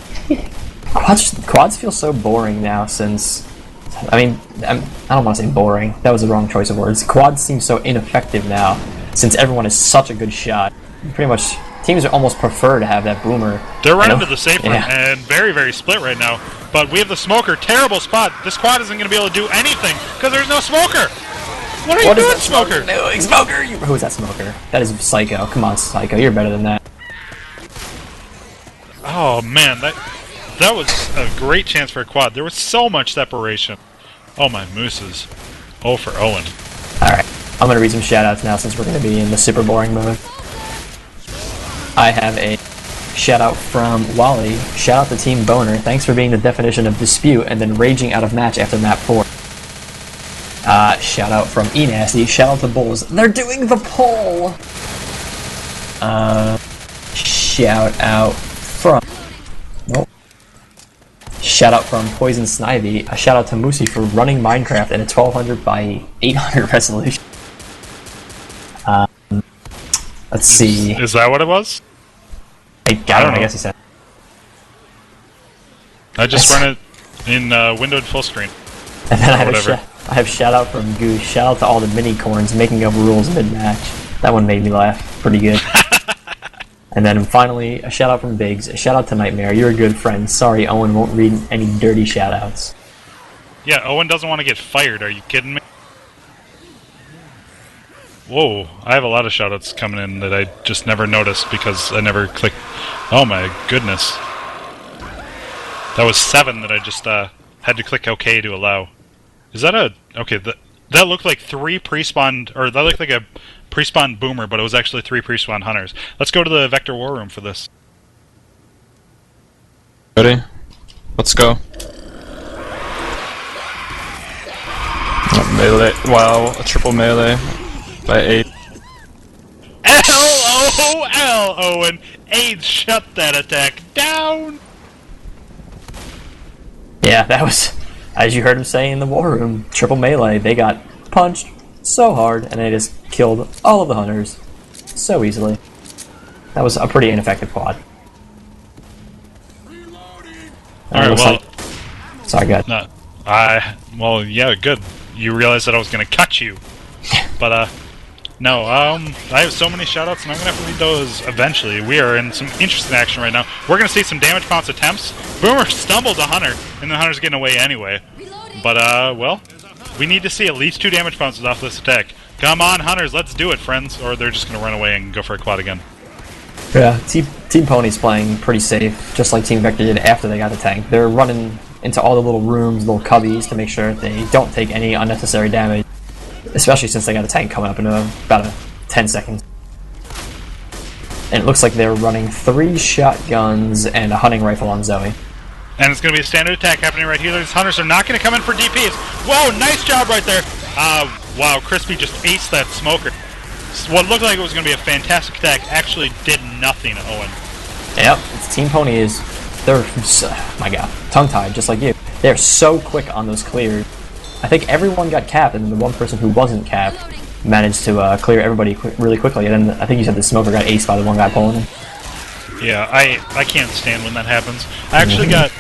Quads feel so boring now since... I mean, I don't want to say boring. That was the wrong choice of words. Quads seem so ineffective now since everyone is such a good shot. Pretty much teams almost prefer to have that boomer. They're running to the safe room, Yeah. and very, very split right now. But we have the smoker. Terrible spot. This quad isn't going to be able to do anything because there's no smoker. What are you doing, smoker? Doing, smoker? Who's that smoker? That is Psycho. Come on, Psycho. You're better than that. Oh man, that was a great chance for a quad. There was so much separation. Oh my mooses. Oh for Owen. Alright, I'm gonna read some shoutouts now since we're gonna be in the super boring mode. I have a shoutout from Wally. Shout out to Team Boner. Thanks for being the definition of dispute and then raging out of match after map 4. Shout out from E-Nasty. Shout out to Bulls. They're doing the poll! Shout out from... Nope. Shout out from Poison Snivy. A shout out to Moosey for running Minecraft in a 1200 by 800 resolution. Let's see. Is that what it was? I don't know. I guess he said. I just run it in windowed full screen. And then whatever. I have shout out from Goose. Shout out to all the mini corns making up rules mid-match. That one made me laugh pretty good. And then finally, a shout out from Biggs. A shout out to Nightmare. You're a good friend. Sorry, Owen won't read any dirty shout outs. Yeah, Owen doesn't want to get fired. Are you kidding me? Whoa, I have a lot of shoutouts coming in that I just never noticed because I never clicked. Oh my goodness. That was 7 that I just had to click OK to allow. Is that a... Okay, that looked like 3 pre-spawned... Or that looked like a pre-spawned boomer, but it was actually 3 pre-spawned hunters. Let's go to the Vector War Room for this. Ready? Let's go. Melee. Wow, a triple melee by 8. LOL, Owen! 8 shut that attack down! Yeah, that was, as you heard him say in the war room, triple melee. They got punched so hard, and they just killed all of the hunters so easily. That was a pretty ineffective quad. Alright, well... Sorry, go ahead. No, well, yeah, good. You realized that I was going to cut you. But, no, I have so many shoutouts, and I'm going to have to read those eventually. We are in some interesting action right now. We're going to see some damage bounce attempts. Boomer stumbled a hunter, and the hunter's getting away anyway. But, well, we need to see at least 2 damage bounces off this attack. Come on, hunters, let's do it, friends. Or they're just going to run away and go for a quad again. Yeah, Team Pony's playing pretty safe, just like Team Vector did after they got the tank. They're running into all the little rooms, little cubbies, to make sure that they don't take any unnecessary damage. Especially since they got a tank coming up in about 10 seconds. And it looks like they're running 3 shotguns and a hunting rifle on Zoe. And it's going to be a standard attack happening right here. These hunters are not going to come in for DPs. Whoa, nice job right there. Wow, Crispy just aced that smoker. What looked like it was going to be a fantastic attack actually did nothing, Owen. Yep, Team Pony is... They're... my god, tongue-tied, just like you. They're so quick on those clears. I think everyone got capped, and then the one person who wasn't capped managed to clear everybody really quickly. And then I think you said the smoker got aced by the one guy pulling him. Yeah, I can't stand when that happens. I actually got...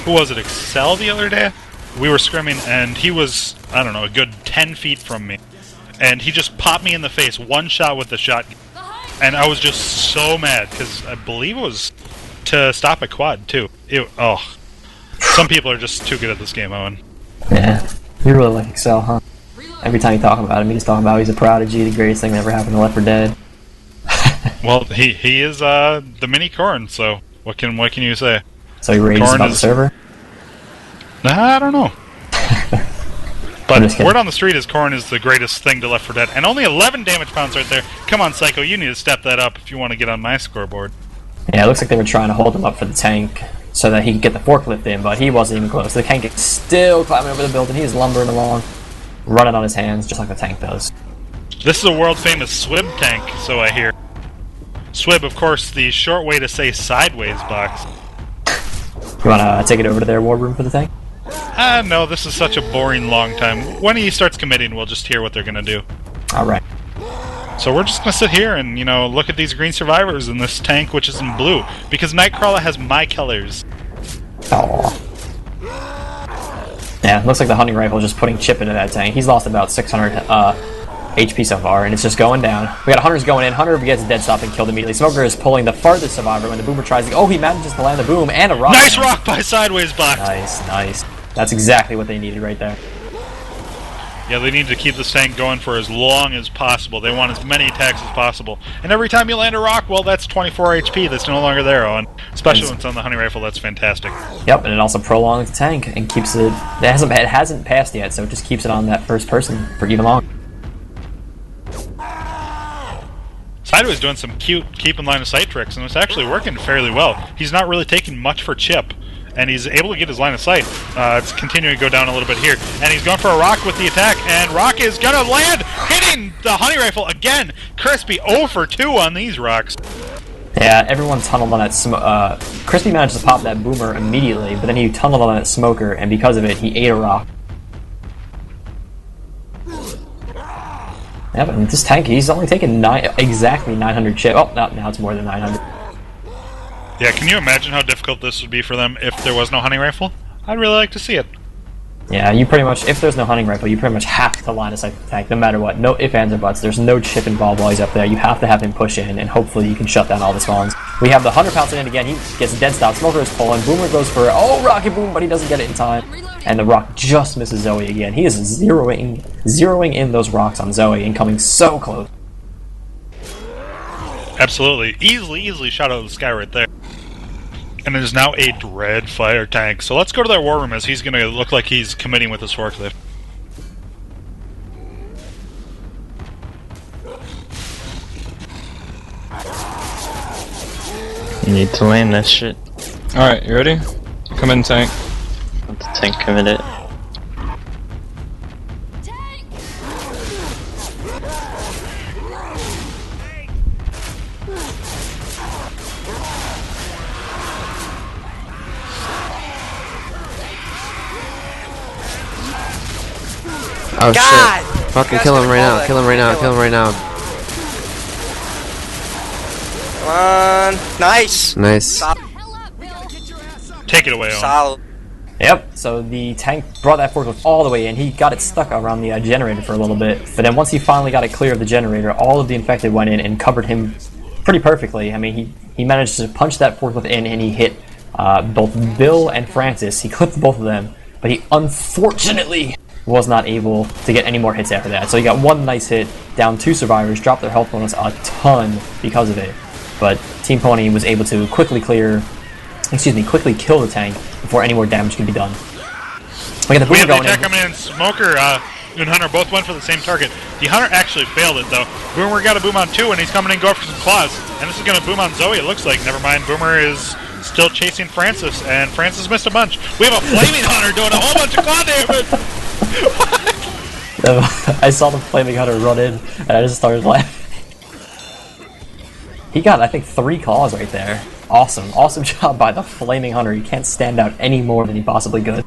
Who was it? Excel the other day? We were scrimming, and he was, I don't know, a good 10 feet from me. And he just popped me in the face, one shot with the shotgun. And I was just so mad, because I believe it was to stop a quad, too. Some people are just too good at this game, Owen. Yeah, you really like Excel, huh? Every time you talk about him, you just talk about he's a prodigy, the greatest thing that ever happened to Left 4 Dead. Well, he is the mini corn, so what can you say? So he rages about the server? I don't know. But kidding. word on the street is Corn is the greatest thing to Left 4 Dead. And only 11 damage pounds right there. Come on, Psycho, you need to step that up if you want to get on my scoreboard. Yeah, it looks like they were trying to hold him up for the tank so that he could get the forklift in, but he wasn't even close. The tank is still climbing over the building. He's lumbering along, running on his hands just like the tank does. This is a world-famous Swib tank, so I hear. Swib, of course, the short way to say sideways box. You want to take it over to their war room for the tank? No, this is such a boring long time. When he starts committing, we'll just hear what they're going to do. Alright. So we're just going to sit here and, look at these green survivors in this tank, which is in blue. Because Nightcrawler has my colors. Aww. Yeah, looks like the hunting rifle is just putting chip into that tank. He's lost about 600 HP so far, and it's just going down. We got Hunter's going in. Hunter gets dead stop and killed immediately. Smoker is pulling the farthest survivor when the Boomer tries to... Oh, he manages to land the boom and a rock. Nice rock by sideways block. Nice, nice. That's exactly what they needed right there. Yeah, they need to keep this tank going for as long as possible. They want as many attacks as possible. And every time you land a rock, well, that's 24 HP that's no longer there, Owen. Especially when it's on the hunting rifle, that's fantastic. Yep, and it also prolongs the tank and keeps it... It hasn't passed yet, so it just keeps it on that first person for even longer. Sideways doing some cute keep in line of sight tricks, and it's actually working fairly well. He's not really taking much for chip, and he's able to get his line of sight. It's continuing to go down a little bit here, and he's going for a rock with the attack, and rock is gonna land, hitting the hunting rifle again. Crispy 0 for 2 on these rocks. Yeah, everyone tunneled on that Crispy managed to pop that boomer immediately, but then he tunneled on that smoker, and because of it, he ate a rock. Yeah, but this tank, he's only taken exactly 900 chip. Oh, no, now it's more than 900. Yeah, can you imagine how difficult this would be for them if there was no hunting rifle? I'd really like to see it. Yeah, you pretty much, if there's no hunting rifle, you pretty much have to line of sight the tank, no matter what. No ifs, ands, or buts. There's no chip involved while he's up there. You have to have him push in, and hopefully you can shut down all the spawns. We have the Hunter pouncing in again. He gets a dead stop. Smoker is pulling. Boomer goes for, oh, rocket boom, but he doesn't get it in time. And the rock just misses Zoe again. He is zeroing in those rocks on Zoe and coming so close. Absolutely. Easily shot out of the sky right there. And it is now a Dread Fire tank. So let's go to that war room as he's going to look like he's committing with his forklift. You need to land that shit. Alright, you ready? Come in, tank. Let the tank commit it. Oh God! shit. Fucking You guys kill him gotta right call now, that. kill him right now, kill him right now. Come on. Nice. Nice. Stop. Take it away, Owen. Solid. Yep, so the tank brought that forklift all the way in. He got it stuck around the generator for a little bit, but then once he finally got it clear of the generator, all of the infected went in and covered him pretty perfectly. I mean, he managed to punch that forklift in, and he hit both Bill and Francis. He clipped both of them, but he unfortunately was not able to get any more hits after that. So he got one nice hit, down 2 survivors, dropped their health bonus a ton because of it. But Team Pony was able to quickly kill the tank before any more damage could be done. We got the We boomer have the going attack in. coming in. Smoker and Hunter both went for the same target. The Hunter actually failed it, though. Boomer got a boom on 2, and he's coming in going for some claws. And this is going to boom on Zoe, it looks like. Never mind, Boomer is still chasing Francis, and Francis missed a bunch. We have a Flaming Hunter doing a whole bunch of claw damage! I saw the Flaming Hunter run in, and I just started laughing. He got, I think, 3 claws right there. Awesome job by the Flaming Hunter. He can't stand out any more than he possibly could.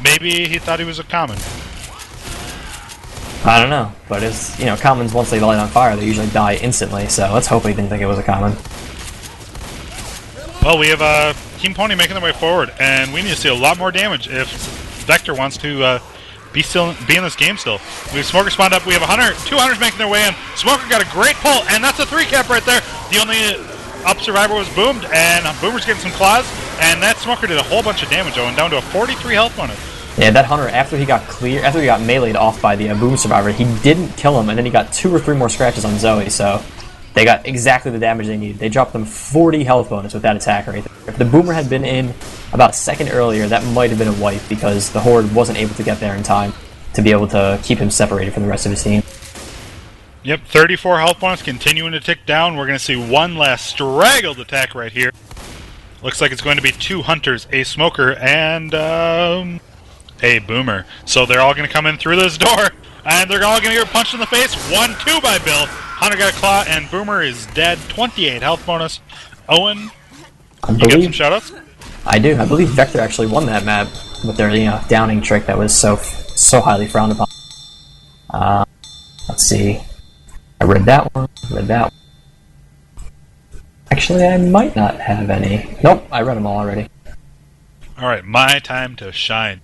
Maybe he thought he was a common. I don't know, but it's, commons, once they light on fire, they usually die instantly, so let's hope he didn't think it was a common. Well, we have Team Pony making their way forward, and we need to see a lot more damage if Vector wants to be in this game still. We have Smoker spawned up. We have 2 Hunters making their way in. Smoker got a great pull, and that's a 3-cap right there. The only up survivor was boomed, and Boomer's getting some claws, and that Smoker did a whole bunch of damage, Owen, down to a 43 health on it. Yeah, that Hunter, after he got meleeed off by the boom survivor, he didn't kill him, and then he got 2 or 3 more scratches on Zoe, so they got exactly the damage they needed. They dropped them 40 health bonus with that attack right there. If the Boomer had been in about a second earlier, that might have been a wipe, because the Horde wasn't able to get there in time to be able to keep him separated from the rest of his team. Yep, 34 health bonus continuing to tick down. We're going to see one last straggled attack right here. Looks like it's going to be 2 Hunters, a Smoker, and a Boomer. So they're all going to come in through this door, and they're all going to get punched in the face. 1-2 by Bill. Hunter got a claw, and Boomer is dead. 28 health bonus. Owen, you got some shoutouts? I do. I believe Vector actually won that map with their downing trick that was so highly frowned upon. Let's see. I read that one. Actually, I might not have any. Nope, I read them all already. Alright, my time to shine.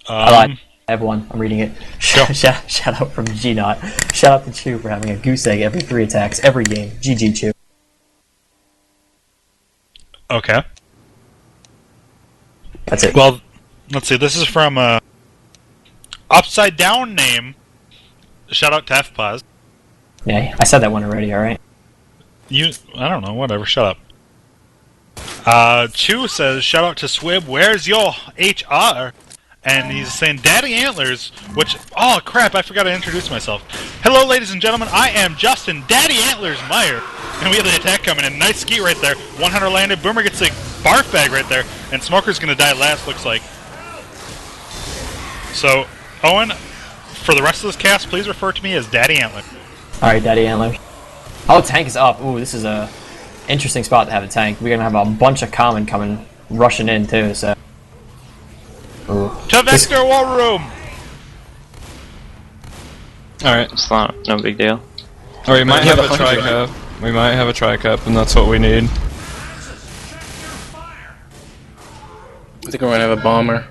I lied. I have one. I'm reading it. Go. Shout out from G-Not. Shout out to Chew for having a goose egg every 3 attacks, every game. GG, Chew. Okay. That's it. Well, let's see. This is from Upside Down Name. Shout out to FPause. Yeah, I said that one already, alright? I don't know, whatever, shut up. Chew says, shout out to Swib, where's your HR? And he's saying, Daddy Antlers, which, oh crap, I forgot to introduce myself. Hello, ladies and gentlemen, I am Justin, Daddy Antlers Meyer. And we have the attack coming in, nice ski right there, 100 landed, Boomer gets a barf bag right there, and Smoker's gonna die last, looks like. So, Owen, for the rest of this cast, please refer to me as Daddy Antler. Alright, Daddy Antler. Oh, tank is up. Ooh, this is a interesting spot to have a tank. We're gonna have a bunch of common coming, rushing in too, so... Ooh. To Vector War Room! Alright. It's not no big deal. Or we might have a tri-cup. We might have a tri-cup, and that's what we need. I think we're gonna have a bomber.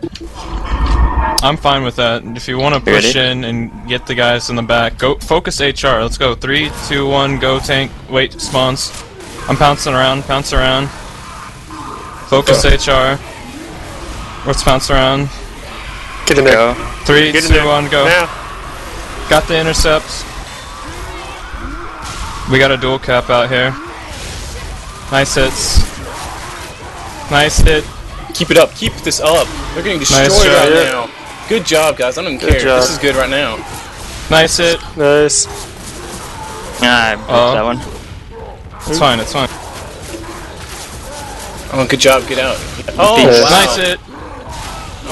I'm fine with that. If you want to push in and get the guys in the back, go focus HR. Let's go. 3, 2, 1, go tank. Wait, spawns. I'm pouncing around. Pounce around. Focus HR. Let's pounce around. Get in there. 3, Get in 2, there. 1, go. Now. Got the intercepts. We got a dual cap out here. Nice hits. Nice hit. Keep it up. Keep this up. They're getting destroyed Nice shot. right now. Good job, guys. I don't even care. job. This is good right now. Nice hit. Nice. Ah, I missed that one. It's fine. It's fine. Oh, good job. Get out. Oh, wow. Nice hit.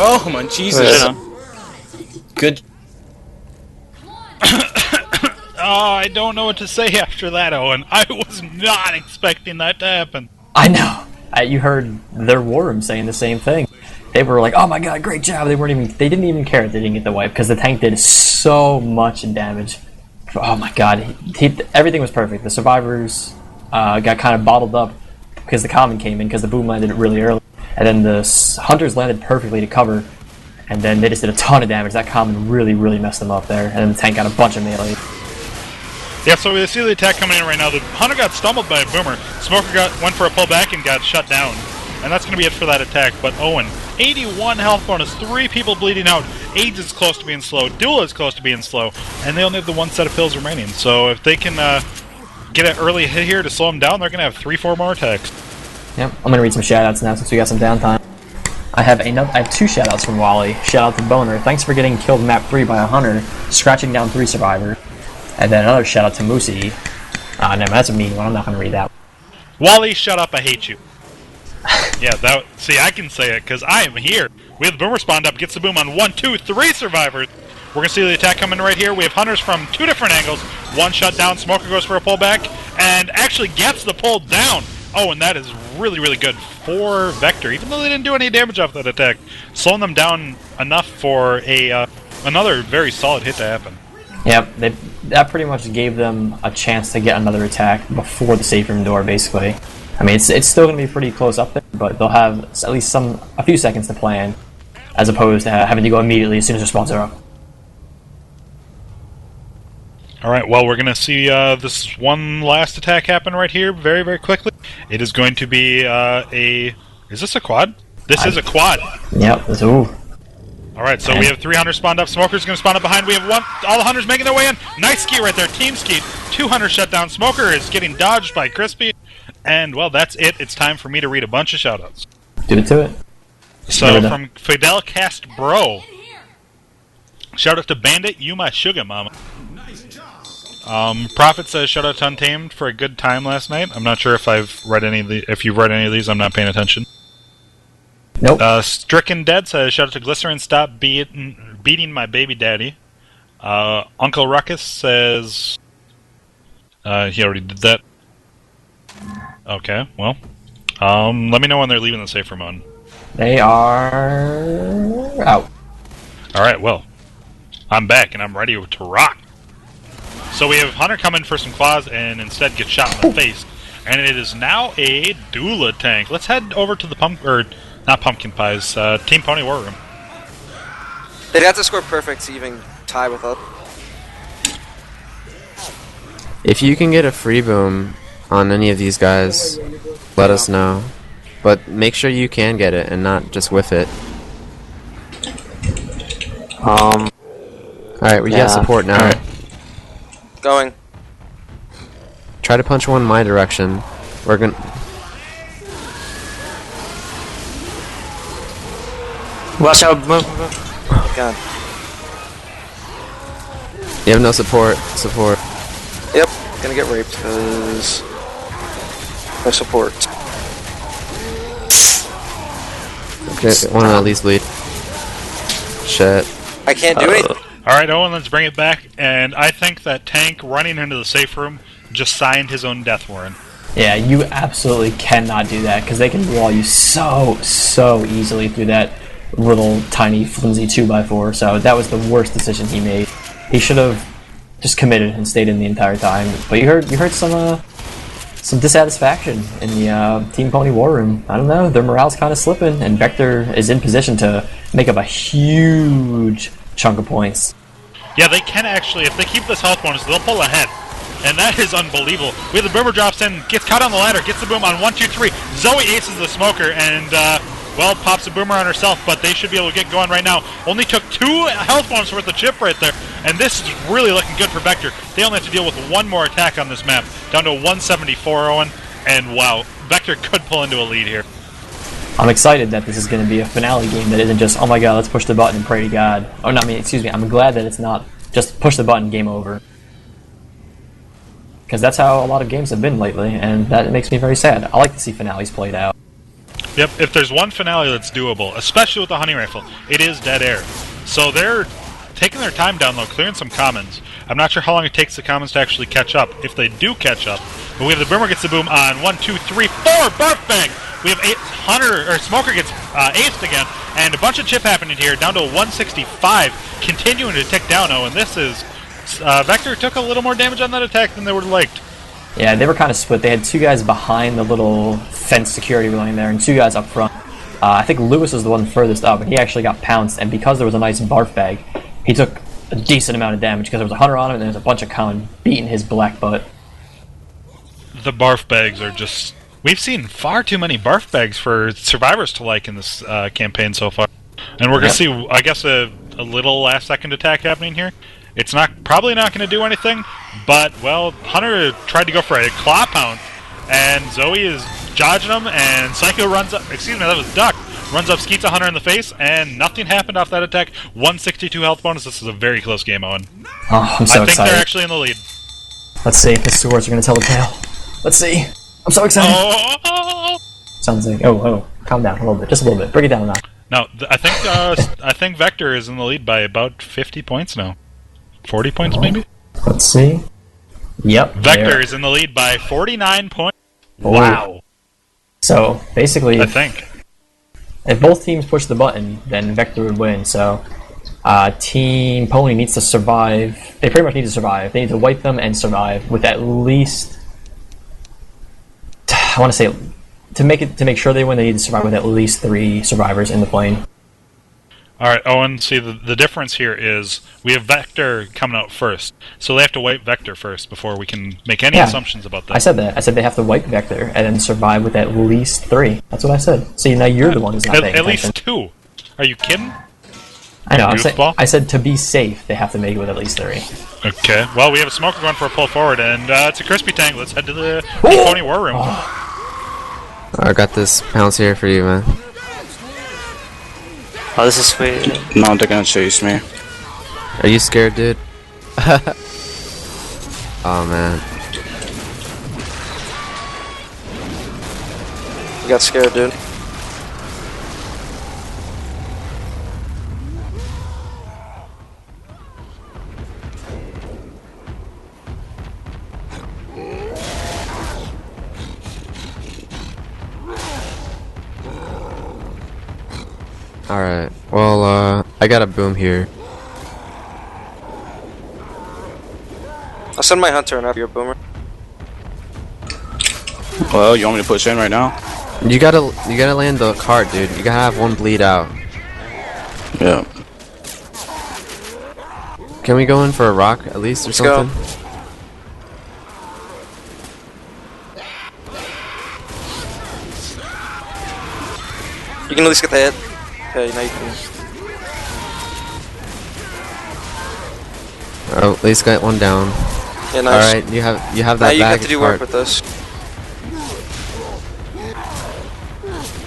Oh, my Jesus. Good. Oh, I don't know what to say after that, Owen. I was not expecting that to happen. I know! You heard their war room saying the same thing. They were like, oh my god, great job! They didn't even care if they didn't get the wipe, because the tank did so much damage. Oh my god, everything was perfect. The survivors got kind of bottled up because the common came in, because the boom landed really early. And then the hunters landed perfectly to cover, and then they just did a ton of damage. That common really, really messed them up there, and then the tank got a bunch of melee. Yeah, so we see the attack coming in right now. The Hunter got stumbled by a Boomer. Smoker went for a pullback and got shut down. And that's going to be it for that attack. But Owen, 81 health bonus, 3 people bleeding out. AIDS is close to being slow. Duel is close to being slow. And they only have the 1 set of pills remaining. So if they can get an early hit here to slow them down, they're going to have 3-4 more attacks. Yep, I'm going to read some shoutouts now since we got some downtime. I have 2 shoutouts from Wally. Shout out to Boner. Thanks for getting killed map 3 by a hunter, scratching down 3 survivors. And then another shout out to Moosey. No, that's a mean one. I'm not going to read that. Wally, shut up. I hate you. Yeah, see, I can say it because I am here. We have the Boomer spawned up, gets the boom on 1, 2, 3 survivors. We're going to see the attack coming right here. We have hunters from 2 different angles. 1 shut down, Smoker goes for a pullback, and actually gets the pull down. Oh, and that is really, really good for Vector, even though they didn't do any damage off that attack. Slowing them down enough for another very solid hit to happen. Yep, that pretty much gave them a chance to get another attack before the safe room door, basically. I mean, it's still going to be pretty close up there, but they'll have at least a few seconds to plan, as opposed to having to go immediately as soon as their spawns are up. Alright, well, we're going to see this one last attack happen right here very, very quickly. It is going to be is this a quad? This is a quad. Yep, ooh. Alright, so we have 3 hunters spawned up. Smoker's going to spawn up behind. We have all the hunters making their way in. Nice ski right there. Team ski. 2 hunters shut down. Smoker is getting dodged by Crispy. And, well, that's it. It's time for me to read a bunch of shoutouts. Do it to it. So, from Fidel Cast Bro. Shout out to Bandit, you my sugar mama. Prophet says, shout out to Untamed for a good time last night. I'm not sure if you've read any of these, I'm not paying attention. Nope. Stricken Dead says, shout out to Glycerin, stop beating my baby daddy. Uncle Ruckus says, he already did that. Okay, well, let me know when they're leaving the safe room on. They are out. Alright, well, I'm back and I'm ready to rock. So we have Hunter coming for some claws and instead gets shot in the face. And it is now a doula tank. Let's head over to the not Pumpkin Pies, Team Pony War Room. They'd have to score perfect to even tie with us. If you can get a free boom on any of these guys, let us know. But make sure you can get it and not just whiff it. Alright, we got support now. Right. Going. Try to punch one my direction. We're gonna... Watch out, move. God. You have no support. Support. Yep, gonna get raped because no support. Okay, want to at least lead. Shit. I can't do anything. Alright, Owen, let's bring it back. And I think that Tank running into the safe room just signed his own death warrant. Yeah, you absolutely cannot do that because they can wall you so easily through that little tiny flimsy 2x4. So that was the worst decision he made. He should have just committed and stayed in the entire time. But you heard some dissatisfaction in the Team Pony War Room. I don't know, their morale's kind of slipping, and Vector is in position to make up a huge chunk of points. Yeah, they can actually, if they keep this health bonus, they'll pull ahead. And that is unbelievable. We have the Boomer drops in, gets caught on the ladder, gets the boom on 1, 2, 3. Zoe aces the smoker, and, well, pops a boomer on herself, but they should be able to get going right now. Only took 2 health bombs worth of chip right there, and this is really looking good for Vector. They only have to deal with 1 more attack on this map, down to 174, Owen, and wow, Vector could pull into a lead here. I'm excited that this is going to be a finale game that isn't just, oh my god, let's push the button and pray to God. Oh, no, I mean, excuse me, I'm glad that it's not just push the button, game over. Because that's how a lot of games have been lately, and that makes me very sad. I like to see finales played out. Yep, if there's one finale that's doable, especially with the hunting rifle, it is dead air. So they're taking their time down low, clearing some commons. I'm not sure how long it takes the commons to actually catch up, if they do catch up. But we have the Boomer gets the boom on 1, 2, 3, 4, barf bag! We have Smoker gets aced again, and a bunch of chip happening here, down to 165, continuing to tick down, and this is... Vector took a little more damage on that attack than they would have liked. Yeah, they were kind of split. They had 2 guys behind the little fence security railing there, and 2 guys up front. I think Lewis was the one furthest up, and he actually got pounced, and because there was a nice barf bag, he took a decent amount of damage, because there was a hunter on him, and there was a bunch of common beating his black butt. The barf bags are just... We've seen far too many barf bags for survivors to like in this campaign so far. And we're going to see, I guess, a little last-second attack happening here. It's probably not going to do anything, but, well, Hunter tried to go for a claw pounce, and Zoe is dodging him, and Psycho runs up, excuse me, that was Duck, runs up, skeets a Hunter in the face, and nothing happened off that attack. 162 health bonus. This is a very close game, Owen. Oh, I'm so excited. I think they're actually in the lead. Let's see if the swords are going to tell the tale. Let's see. I'm so excited. Oh! Sounds like, oh, calm down a little bit, just a little bit. Bring it down a notch. No, I think Vector is in the lead by about 50 points now. 40 points, maybe? Let's see. Yep. Vector is in the lead by 49 points. Oh. Wow. So, basically, I think if both teams push the button, then Vector would win. So, Team Pony needs to survive. They pretty much need to survive. They need to wipe them and survive with at least... I want to say, to make sure they win, they need to survive with at least 3 survivors in the plane. Alright, Owen, see, the difference here is we have Vector coming out first. So they have to wipe Vector first before we can make any assumptions about that. I said that. I said they have to wipe Vector and then survive with at least 3. That's what I said. See, now you're the one who's not paying attention. At least 2. Are you kidding? I know. I said to be safe, they have to make it with at least 3. Okay. Well, we have a Smoker going for a pull forward, and it's a Crispy Tank. Let's head to the Pony War Room. I got this pounce here for you, man. Oh, this is sweet. No, they're gonna chase me. Are you scared, dude? Oh, man. You got scared, dude. Alright, well, I got a boom here. I'll send my hunter and have your boomer. Well, you want me to push in right now? You gotta land the cart, dude. You gotta have one bleed out. Yeah. Can we go in for a rock at least or Let's go. something? You can at least get the hit. Okay, now you can. Oh, at least got one down. Yeah, nice. All right, you have Now that you bag. have to do work with this.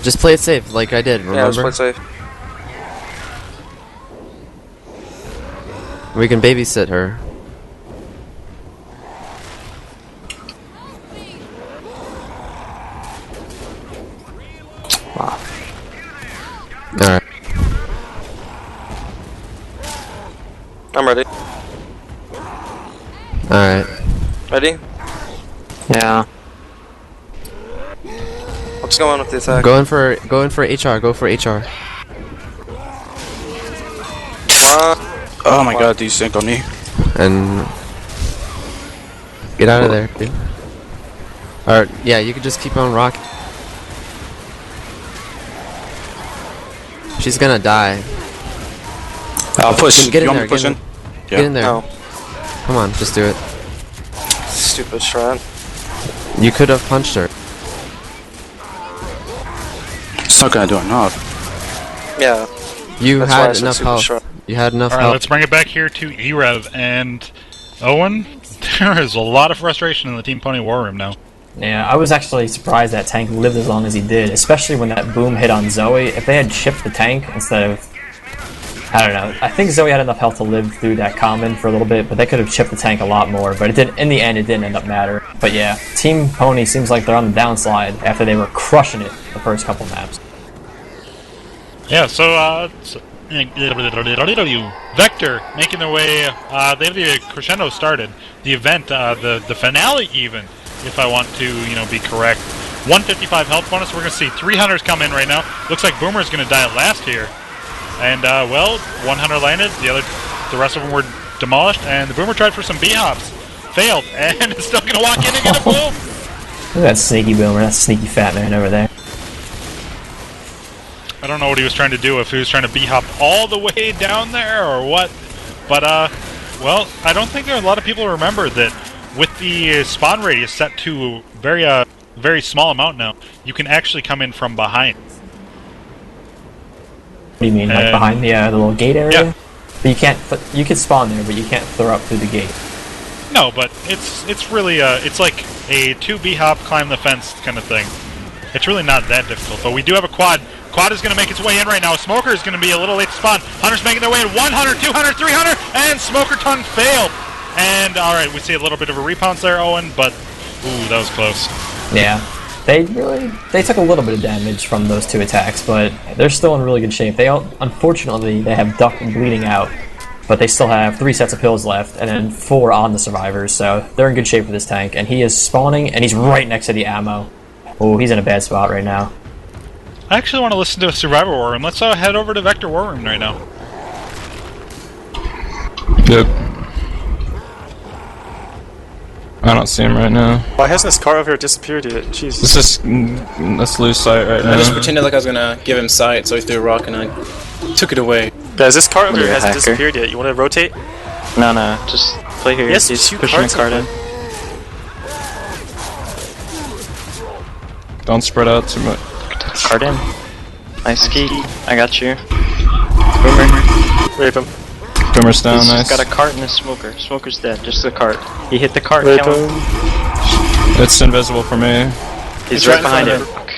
Just play it safe, like I did. Yeah, let's Remember? play safe. We can babysit her. Wow. Alright. I'm ready. Alright. Ready? Yeah. What's going on with the attack? Go in for HR, go for HR. Oh my god, these sync on me. And get out of there, dude. Alright, yeah, you can just keep on rocking. She's gonna die. I'll push. Get in You want there, me to push in? Get in there. No. Come on, just do it. Stupid strat. You could have punched her. It's not gonna do enough. Yeah. You That's why I had said enough super health. strong. You had enough Alright, health. let's bring it back here to e-rev, and Owen, there is a lot of frustration in the Team Pony War Room now. Yeah, I was actually surprised that tank lived as long as he did, especially when that boom hit on Zoe. If they had chipped the tank instead of... I don't know. I think Zoe had enough health to live through that common for a little bit, but they could have chipped the tank a lot more. But it did. In the end, it didn't end up mattering. But yeah, Team Pony seems like they're on the downslide after they were crushing it the first couple maps. Yeah, so, Vector making their way, they have the crescendo started. The event, the finale even, if I want to, be correct. 155 health bonus, we're going to see 300s come in right now. Looks like Boomer's going to die at last here. And, well, 100 landed, the rest of them were demolished, and the Boomer tried for some B-hops. Failed, and is still going to walk in and get a boom! Look at that sneaky Boomer, that sneaky fat man over there. I don't know what he was trying to do, if he was trying to B-hop all the way down there or what. But, well, I don't think there are a lot of people who remember that with the spawn radius set to very small amount now, you can actually come in from behind. What do you mean, like behind the little gate area? Yeah. But you can't. You can spawn there, but you can't throw up through the gate. No, but it's really it's like a 2 B-hop climb the fence kind of thing. It's really not that difficult, but we do have a quad. Quad is going to make its way in right now. Smoker is going to be a little late to spawn. Hunter's making their way in. 100, 200, 300, and Smoker Ton failed. And alright, we see a little bit of a repounce there, Owen, but ooh, that was close. Yeah. They took a little bit of damage from those 2 attacks, but they're still in really good shape. Unfortunately, they have Duck bleeding out, but they still have 3 sets of pills left, and then 4 on the survivors, so they're in good shape for this tank. And he is spawning, and he's right next to the ammo. Oh, he's in a bad spot right now. I actually want to listen to a Survivor War Room. Let's head over to Vector War Room right now. Yep. I don't see him right now. Why hasn't this car over here disappeared yet? Jesus. Let's lose sight right now. I just pretended like I was gonna give him sight, so he threw a rock and I took it away. Guys, this car over You're here a hasn't hacker. disappeared yet. You want to rotate? No, just play here. Yes, He's 2 pushing the carts cart in in. Don't spread out too much. Cart in. Nice key. I got you. Boomer. Rape him. Boomer's down, He's nice. got a cart and a smoker. Smoker's dead. Just the cart. He hit the cart. Rape Kill him. him. It's invisible for me. He's It's right right behind in it. front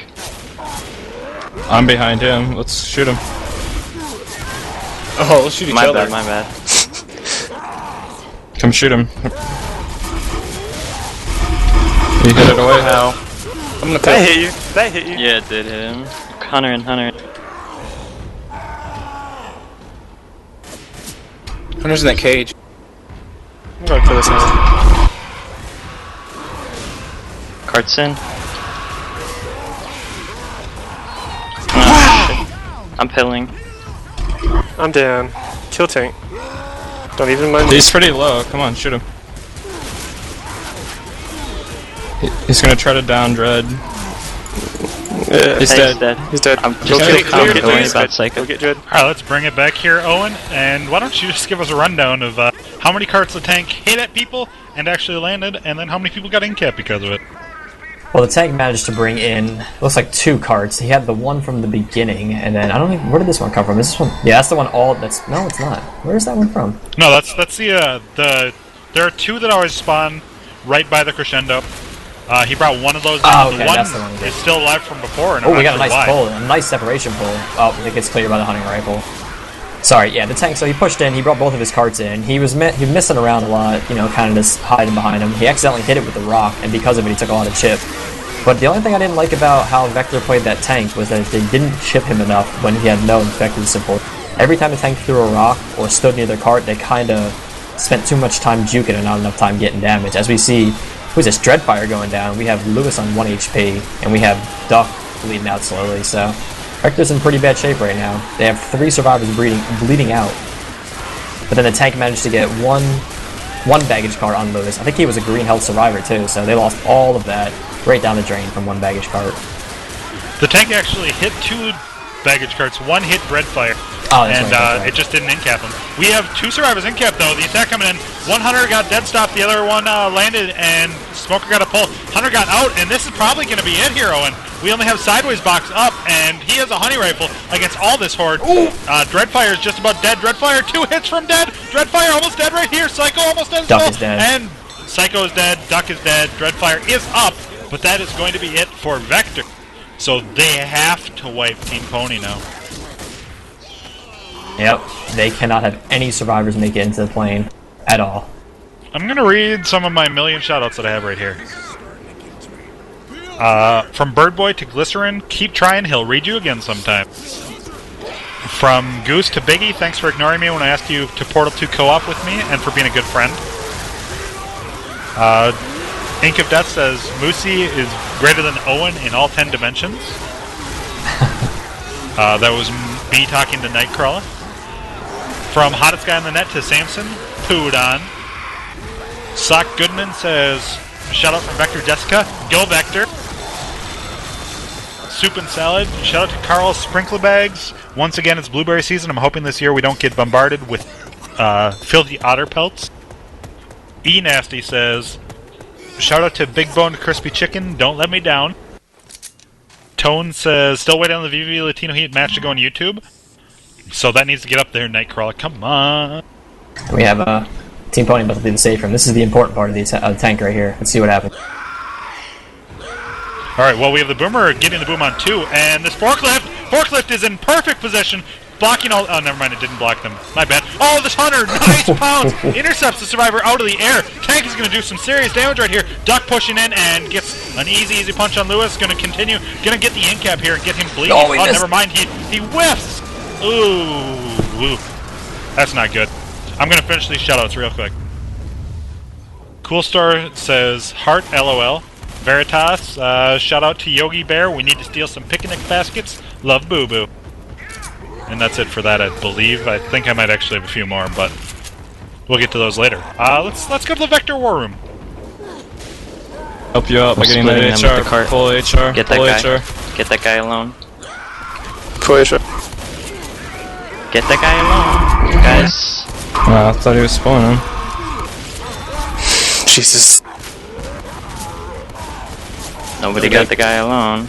I'm behind him. Let's shoot him. Oh, let's shoot each My other. bad, my bad. Come shoot him. He hit it away. Ow. I'm gonna That pill. hit you. That hit you. Yeah, it did hit him. Hunter and Hunter. Hunter's in that cage. I'm going for this now. Cart's in. Oh, shit. I'm pilling. I'm down. Kill tank. Don't even mind me. He's pretty low. Come on, shoot him. He's gonna try to down Dread. Yeah. He's Hey, dead. He's dead. I'm Go just get gonna Dread. comment Go away get about Dread. Psycho. Go get Dread. Alright, let's bring it back here, Owen, and why don't you just give us a rundown of how many carts the tank hit at people and actually landed, and then how many people got in-cap because of it. Well, the tank managed to bring in, looks like 2 carts. He had the one from the beginning, and then, I don't even, where did this one come from? Is this one? Yeah, that's the one that's, no, it's not. Where's that one from? No, that's the, there are 2 that always spawn right by the crescendo. He brought one of those down. Oh, okay, one that's the one. is still alive from before, and Oh, I'm we not got a sure nice why. pull, a nice separation pull. Oh, it gets cleared by the hunting rifle. Sorry, yeah, the tank, so he pushed in, he brought both of his carts in. He was missing around a lot, you know, kind of just hiding behind him. He accidentally hit it with the rock, and because of it, he took a lot of chip. But the only thing I didn't like about how Vector played that tank was that they didn't chip him enough when he had no infected support. Every time the tank threw a rock or stood near their cart, they kind of spent too much time juking and not enough time getting damage. As we see, who's this Dreadfire going down? We have Lewis on 1 HP, and we have Duck bleeding out slowly, so Vector's in pretty bad shape right now. They have 3 survivors bleeding out. But then the tank managed to get one baggage cart on Lewis. I think he was a green health survivor too, so they lost all of that right down the drain from 1 baggage cart. The tank actually hit 2 baggage carts. One hit Dreadfire, and it just didn't in-cap him. We have 2 survivors in-cap though. The attack coming in. One Hunter got dead stopped, the other one landed, and Smoker got a pull. Hunter got out, and this is probably going to be it here, Owen. We only have Sideways box up, and he has a honey rifle against all this horde. Dreadfire is just about dead. Dreadfire, 2 hits from dead. Dreadfire almost dead right here. Psycho almost dead as well. Duck is dead. And Psycho is dead. Duck is dead. Dreadfire is up, but that is going to be it for Vector. So they have to wipe Team Pony now. Yep, they cannot have any survivors make it into the plane at all. I'm going to read some of my million shoutouts that I have right here. From Birdboy to Glycerin, keep trying, he'll read you again sometime. From Goose to Biggie, thanks for ignoring me when I asked you to Portal 2 co-op with me, and for being a good friend. Ink of Death says, Moosey is greater than Owen in all 10 dimensions. That was me talking to Nightcrawler. From Hottest Guy on the Net to Samson, pooed on. Sock Goodman says, shout out from Vector Jessica, go Vector. Soup and Salad, shout out to Carl Sprinkler Bags. Once again, it's blueberry season. I'm hoping this year we don't get bombarded with filthy otter pelts. E Nasty says, shout out to Big Boned Crispy Chicken, don't let me down. Tone says, still waiting on the VV Latino Heat match to go on YouTube. So that needs to get up there, Nightcrawler, come on. We have Team Pony about to do the safe room. This is the important part of the tank right here. Let's see what happens. Alright, well, we have the Boomer getting the boom on 2, and this Forklift is in perfect position, blocking all... Oh, never mind, it didn't block them. My bad. Oh, this Hunter, nice pounce! Intercepts the Survivor out of the air. Tank is going to do some serious damage right here. Duck pushing in and gets an easy punch on Lewis. Going to continue. Going to get the in-cap here and get him bleeding. Oh, never mind, he whiffs! Ooh. That's not good. I'm going to finish these shoutouts real quick. Cool Star says, Heart LOL. Veritas, shout out to Yogi Bear. We need to steal some picnic baskets. Love Boo Boo. And that's it for that, I believe. I think I might actually have a few more, but we'll get to those later. Let's go to the Vector War Room. Help you out by getting that HR. Full HR. Get that guy. Get that guy alone. Full HR. Get that guy alone, guys. I thought he was spawning. Jesus. Nobody got the guy alone.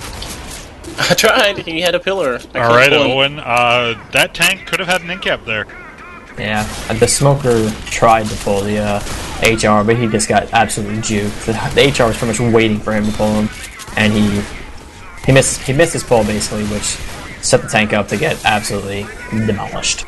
I tried. He had a pillar. Alright, Owen. That tank could have had an in-cap there. Yeah, the Smoker tried to pull the HR, but he just got absolutely juked. The HR was pretty much waiting for him to pull him, and he missed his pull basically, which set the tank up to get absolutely demolished.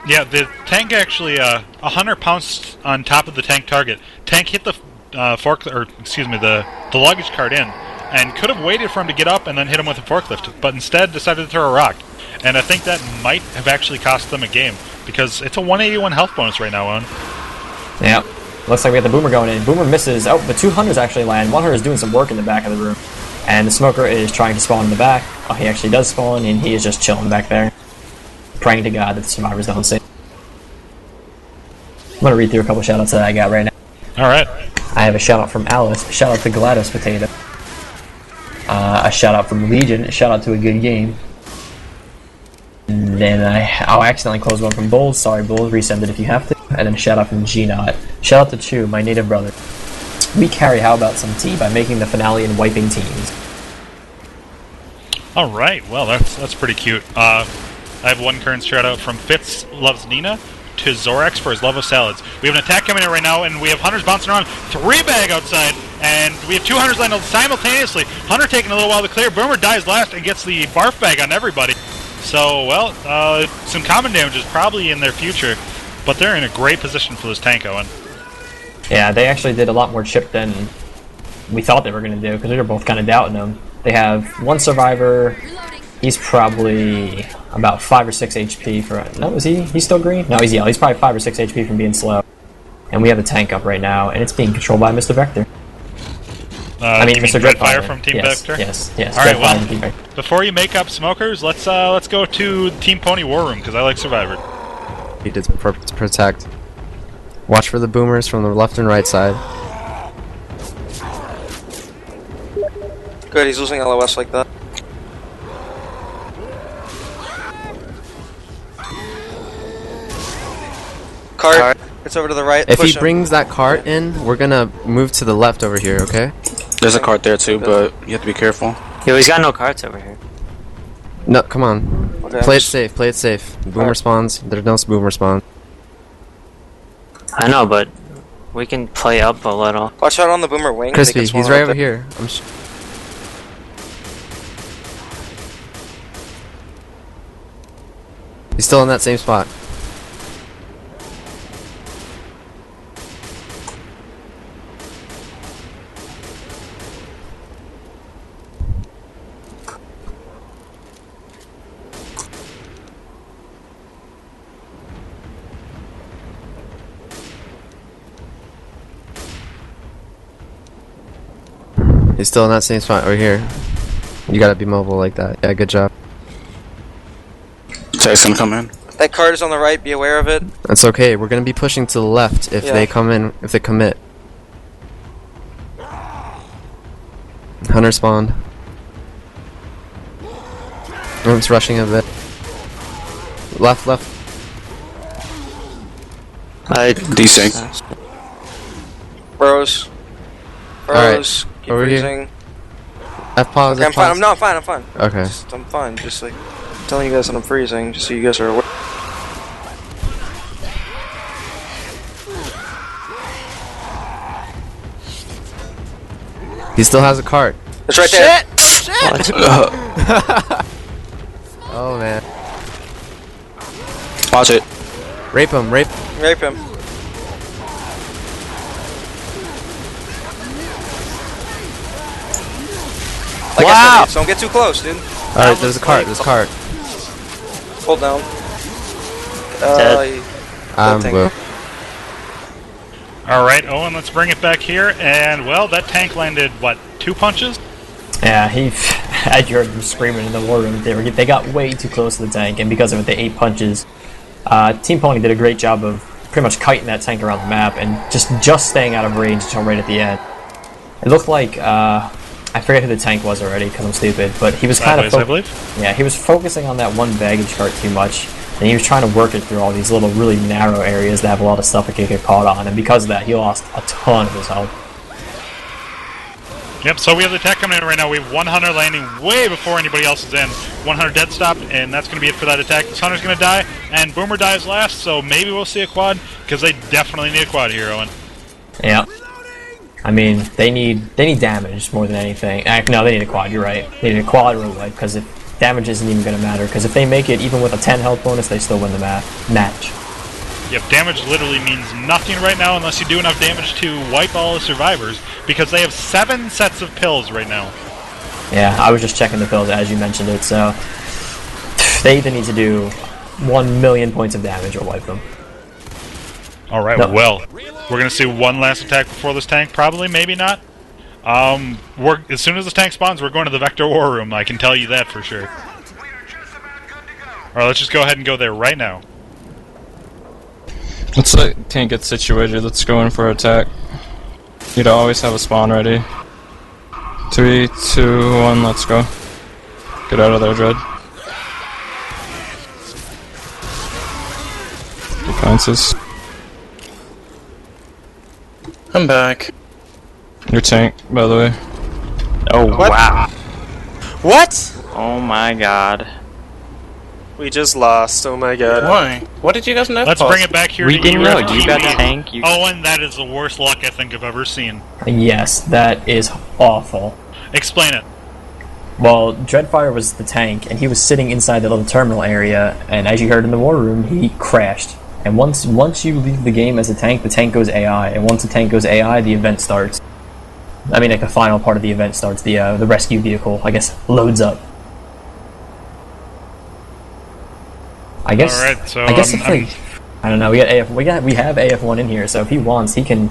Yeah, the tank actually, a Hunter pounced on top of the tank target. Tank hit the the luggage cart in, and could have waited for him to get up and then hit him with a forklift, but instead decided to throw a rock. And I think that might have actually cost them a game, because it's a 181 health bonus right now, Owen. Yeah, looks like we got the Boomer going in. Boomer misses. Oh, the 2 Hunters actually land. One Hunter is doing some work in the back of the room, and the Smoker is trying to spawn in the back. Oh, he actually does spawn, and he is just chilling back there, praying to God that the survivors don't see. I'm going to read through a couple shoutouts that I got right now. Alright. I have a shout out from Alice, a shout out to Gladys Potato, a shout out from Legion, a shout out to a good game. And then I'll accidentally close one from Bulls. Sorry, Bulls, resend it if you have to. and then a shout out from G-Not. Shout out to Chu, my native brother. We carry How About Some Tea by making the finale and wiping teams. Alright, well, that's pretty cute. I have one current shout out from Fitz Loves Nina to Zorax for his love of salads. We have an attack coming in right now, and we have hunters bouncing around. 3 bag outside, and we have 2 hunters landing simultaneously. Hunter taking a little while to clear. Boomer dies last and gets the barf bag on everybody. So, well, some common damage is probably in their future, but they're in a great position for this tank, Owen. Yeah, they actually did a lot more chip than we thought they were going to do, because we were both kind of doubting them. They have 1 survivor. He's probably about 5 or 6 HP for... No, is he? He's still green? No, he's yellow. He's probably 5 or 6 HP from being slow. And we have the tank up right now, and it's being controlled by Mr. Vector. I mean, Mr. Dreadfire from Team Vector? Yes. Alright, well, before you make up smokers, let's go to Team Pony War Room, because I like Survivor. He did protect. Watch for the boomers from the left and right side. Good, he's losing LOS like that. Cart, it's over to the right. If Push he him. brings that cart in, we're gonna move to the left over here, okay? There's a cart there too, but you have to be careful. Yo, he's got no carts over here. No, come on. Okay, Play it safe, play it safe. Boomer spawns, there's no boomer spawn. I know, but we can play up a little. Watch out on the boomer wing. Crispy, he's right over here. He's still in that same spot. He's still in that same spot right here. You gotta be mobile like that. Yeah, good job. Tank's gonna come in. That cart is on the right, be aware of it. That's okay, we're gonna be pushing to the left if they come in, if they commit. Hunter spawned. It's rushing a bit. Left. Desync. Bros. Alright, Keep over freezing. here. F-pause, Okay, I'm fine. I'm fine. Okay. I'm fine. Just like telling you guys that I'm freezing, just so you guys are aware. He still has a cart. It's right there. Oh man. Watch it. Rape him. Rape him. Like I said, don't get too close, dude. Alright, there's a cart. Hold down. I'm blue. Alright, Owen, let's bring it back here, and well, that tank landed, what, 2 punches? Yeah, I heard him screaming in the war room. They got way too close to the tank, and because of it, they ate punches. Team Pony did a great job of pretty much kiting that tank around the map and just staying out of range until right at the end. It looked like, I forget who the tank was already because I'm stupid, but he was kind of he was focusing on that one baggage cart too much, and he was trying to work it through all these little really narrow areas that have a lot of stuff that can get caught on, and because of that, he lost a ton of his health. Yep, so we have the attack coming in right now. We have 100 landing way before anybody else is in. 100 dead stopped, and that's going to be it for that attack. This Hunter's going to die, and Boomer dies last, so maybe we'll see a quad, because they definitely need a quad here, Owen. Yeah. I mean, they need damage more than anything. No, they need a quad, you're right. They need a quad or a wipe, because if damage isn't even going to matter, because if they make it even with a 10 health bonus, they still win the match. Yep, damage literally means nothing right now unless you do enough damage to wipe all the survivors, because they have 7 sets of pills right now. Yeah, I was just checking the pills as you mentioned it, so they either need to do 1 million points of damage or wipe them. Alright, well, we're going to see one last attack before this tank, probably, maybe not. As soon as this tank spawns, we're going to the Vector War Room, I can tell you that for sure. Alright, let's just go ahead and go there right now. Let's let tank get situated, let's go in for attack. You'd always have a spawn ready. 3, 2, 1, let's go. Get out of there, Dread. Defenses. I'm back. Your tank, by the way. Oh, What? wow. What? Oh my god. We just lost. Oh my god. Why? What did you guys know? Let's bring it back here We to didn't e-rev know. You got a TV. tank. You... Owen, that is the worst luck I think I've ever seen. Yes, that is awful. Explain it. Well, Dreadfire was the tank, and he was sitting inside the little terminal area, and as you heard in the war room, he crashed. And once you leave the game as a tank, the tank goes AI, and once the tank goes AI, the event starts. I mean, like the final part of the event starts. The rescue vehicle, I guess, loads up. I guess. All right, so I guess if I don't know. We have AF1 in here, so if he wants, he can.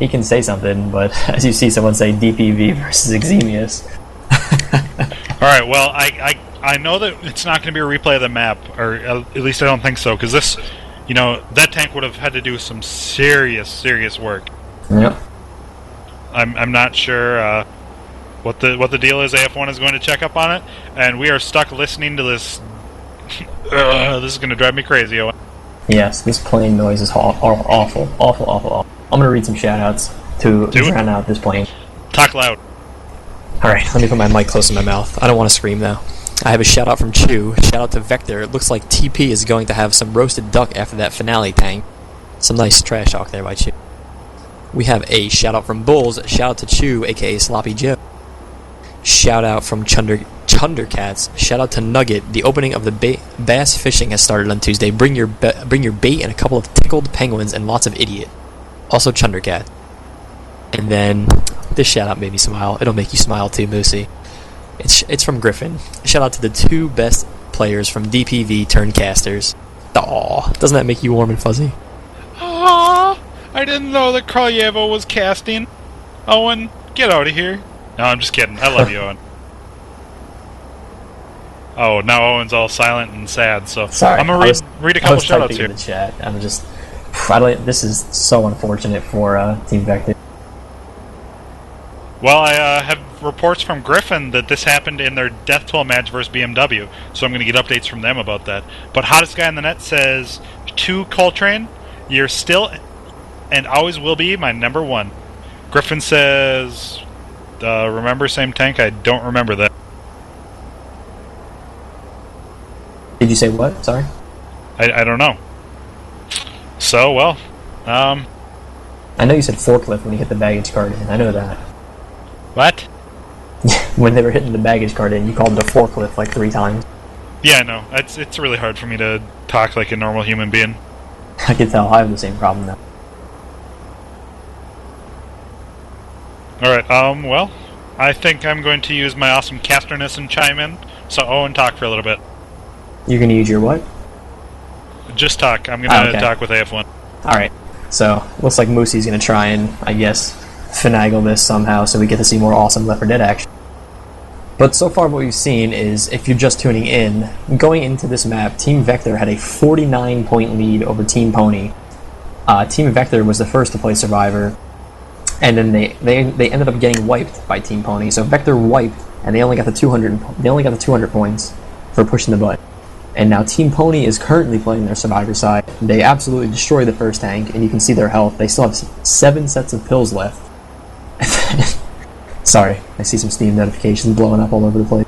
He can say something, but as you see someone say DPV versus Exemius. Alright, well, I know that it's not going to be a replay of the map, or at least I don't think so, because this, that tank would have had to do some serious work. Yep. I'm not sure what the deal is. AF1 is going to check up on it, and we are stuck listening to this. This is going to drive me crazy, Owen. Yes, this plane noise is awful. I'm going to read some shoutouts to drown out this plane. Talk loud. Alright, let me put my mic close to my mouth. I don't want to scream, though. I have a shout-out from Chew. Shout-out to Vector. It looks like TP is going to have some roasted duck after that finale tank. Some nice trash talk there by Chew. We have a shout-out from Bulls. Shout-out to Chew, a.k.a. Sloppy Joe. Shout-out from Chundercats. Shout-out to Nugget. The opening of the bass fishing has started on Tuesday. Bring your bait and a couple of tickled penguins and lots of idiot. Also Chundercat. And then this shout out made me smile. It'll make you smile too, Moosey. It's from Griffin. Shout out to the 2 best players from DPV turned casters. Aw, doesn't that make you warm and fuzzy? Aww, I didn't know that Kraljevo was casting. Owen, get out of here. No, I'm just kidding. I love you, Owen. Oh, now Owen's all silent and sad, so Sorry, I'm going to read a couple shoutouts here. In the chat. This is so unfortunate for Team Vector. Well, I have reports from Griffin that this happened in their Death Toll match versus BMW, so I'm going to get updates from them about that. But Hottest Guy on the Net says, to Coltrane, you're still and always will be my number 1. Griffin says, remember same tank? I don't remember that. Did you say what? Sorry? I don't know. So, well, I know you said forklift when you hit the baggage cart in. I know that. What? When they were hitting the baggage cart in, you called it a forklift like 3 times. Yeah, I know. It's really hard for me to talk like a normal human being. I can tell. I have the same problem now. Alright, well, I think I'm going to use my awesome casterness and chime in. So, Owen, talk for a little bit. You're going to use your what? Just talk. I'm going to talk with AF1. Alright. So, looks like Moosey's going to try and, I guess, finagle this somehow so we get to see more awesome Left 4 Dead action. But so far what we've seen is, if you're just tuning in, going into this map, Team Vector had a 49-point lead over Team Pony. Team Vector was the first to play Survivor, and then they ended up getting wiped by Team Pony. So Vector wiped, and they only got the 200 points for pushing the button. And now Team Pony is currently playing their Survivor side. They absolutely destroyed the first tank, and you can see their health. They still have 7 sets of pills left. Sorry, I see some Steam notifications blowing up all over the place.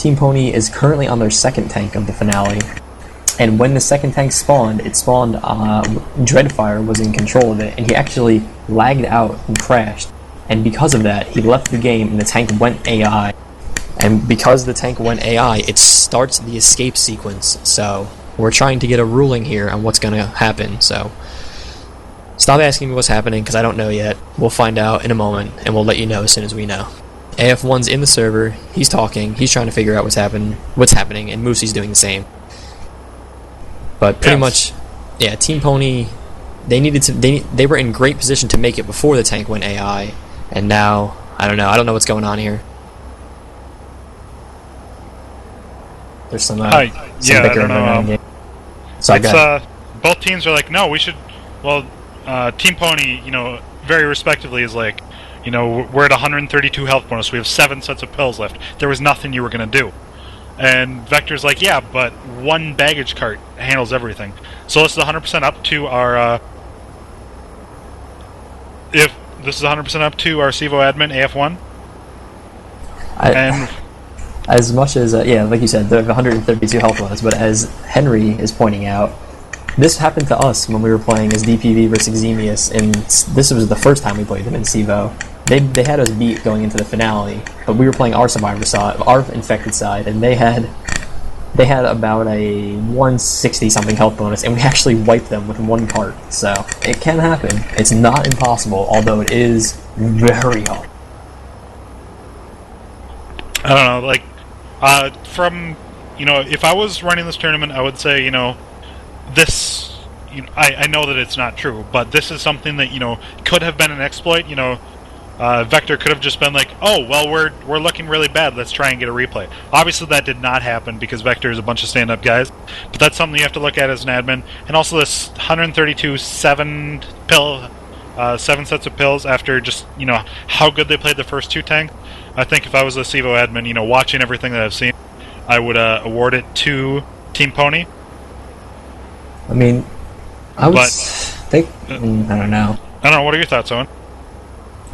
Team Pony is currently on their second tank of the finale. And when the second tank spawned, Dreadfire was in control of it, and he actually lagged out and crashed. And because of that, he left the game, and the tank went AI. And because the tank went AI, it starts the escape sequence. So we're trying to get a ruling here on what's going to happen. So stop asking me what's happening, because I don't know yet. We'll find out in a moment, and we'll let you know as soon as we know. AF1's in the server. He's talking. He's trying to figure out what's happening, and Moosey's doing the same. But pretty much, yeah, Team Pony, they were in great position to make it before the tank went AI, and now, I don't know what's going on here. There's some bickering around the game. So both teams are like, no, we should, Team Pony, very respectively is like, we're at 132 health bonus, we have 7 sets of pills left, there was nothing you were going to do. And Vector's like, yeah, but 1 baggage cart handles everything. So this is 100% up to our if this is 100% up to our Cevo admin, AF1. And as much as, yeah, like you said, they have 132 health bonus, but as Henry is pointing out, this happened to us when we were playing as DPV versus Xemius, and this was the first time we played them in Cevo. They had us beat going into the finale, but we were playing our survivor side, our infected side, and they had about a 160 something health bonus, and we actually wiped them with one cart. So it can happen. It's not impossible, although it is very hard. I don't know, like, from, if I was running this tournament, I would say, this, I know that it's not true, but this is something that, could have been an exploit, Vector could have just been like, oh, well, we're looking really bad, let's try and get a replay. Obviously that did not happen because Vector is a bunch of stand-up guys, but that's something you have to look at as an admin. And also this 132 7 sets of pills after just, how good they played the first two tanks. I think if I was a Cevo admin, watching everything that I've seen, I would award it to Team Pony. I mean, I would think, I don't know. I don't know, what are your thoughts, Owen?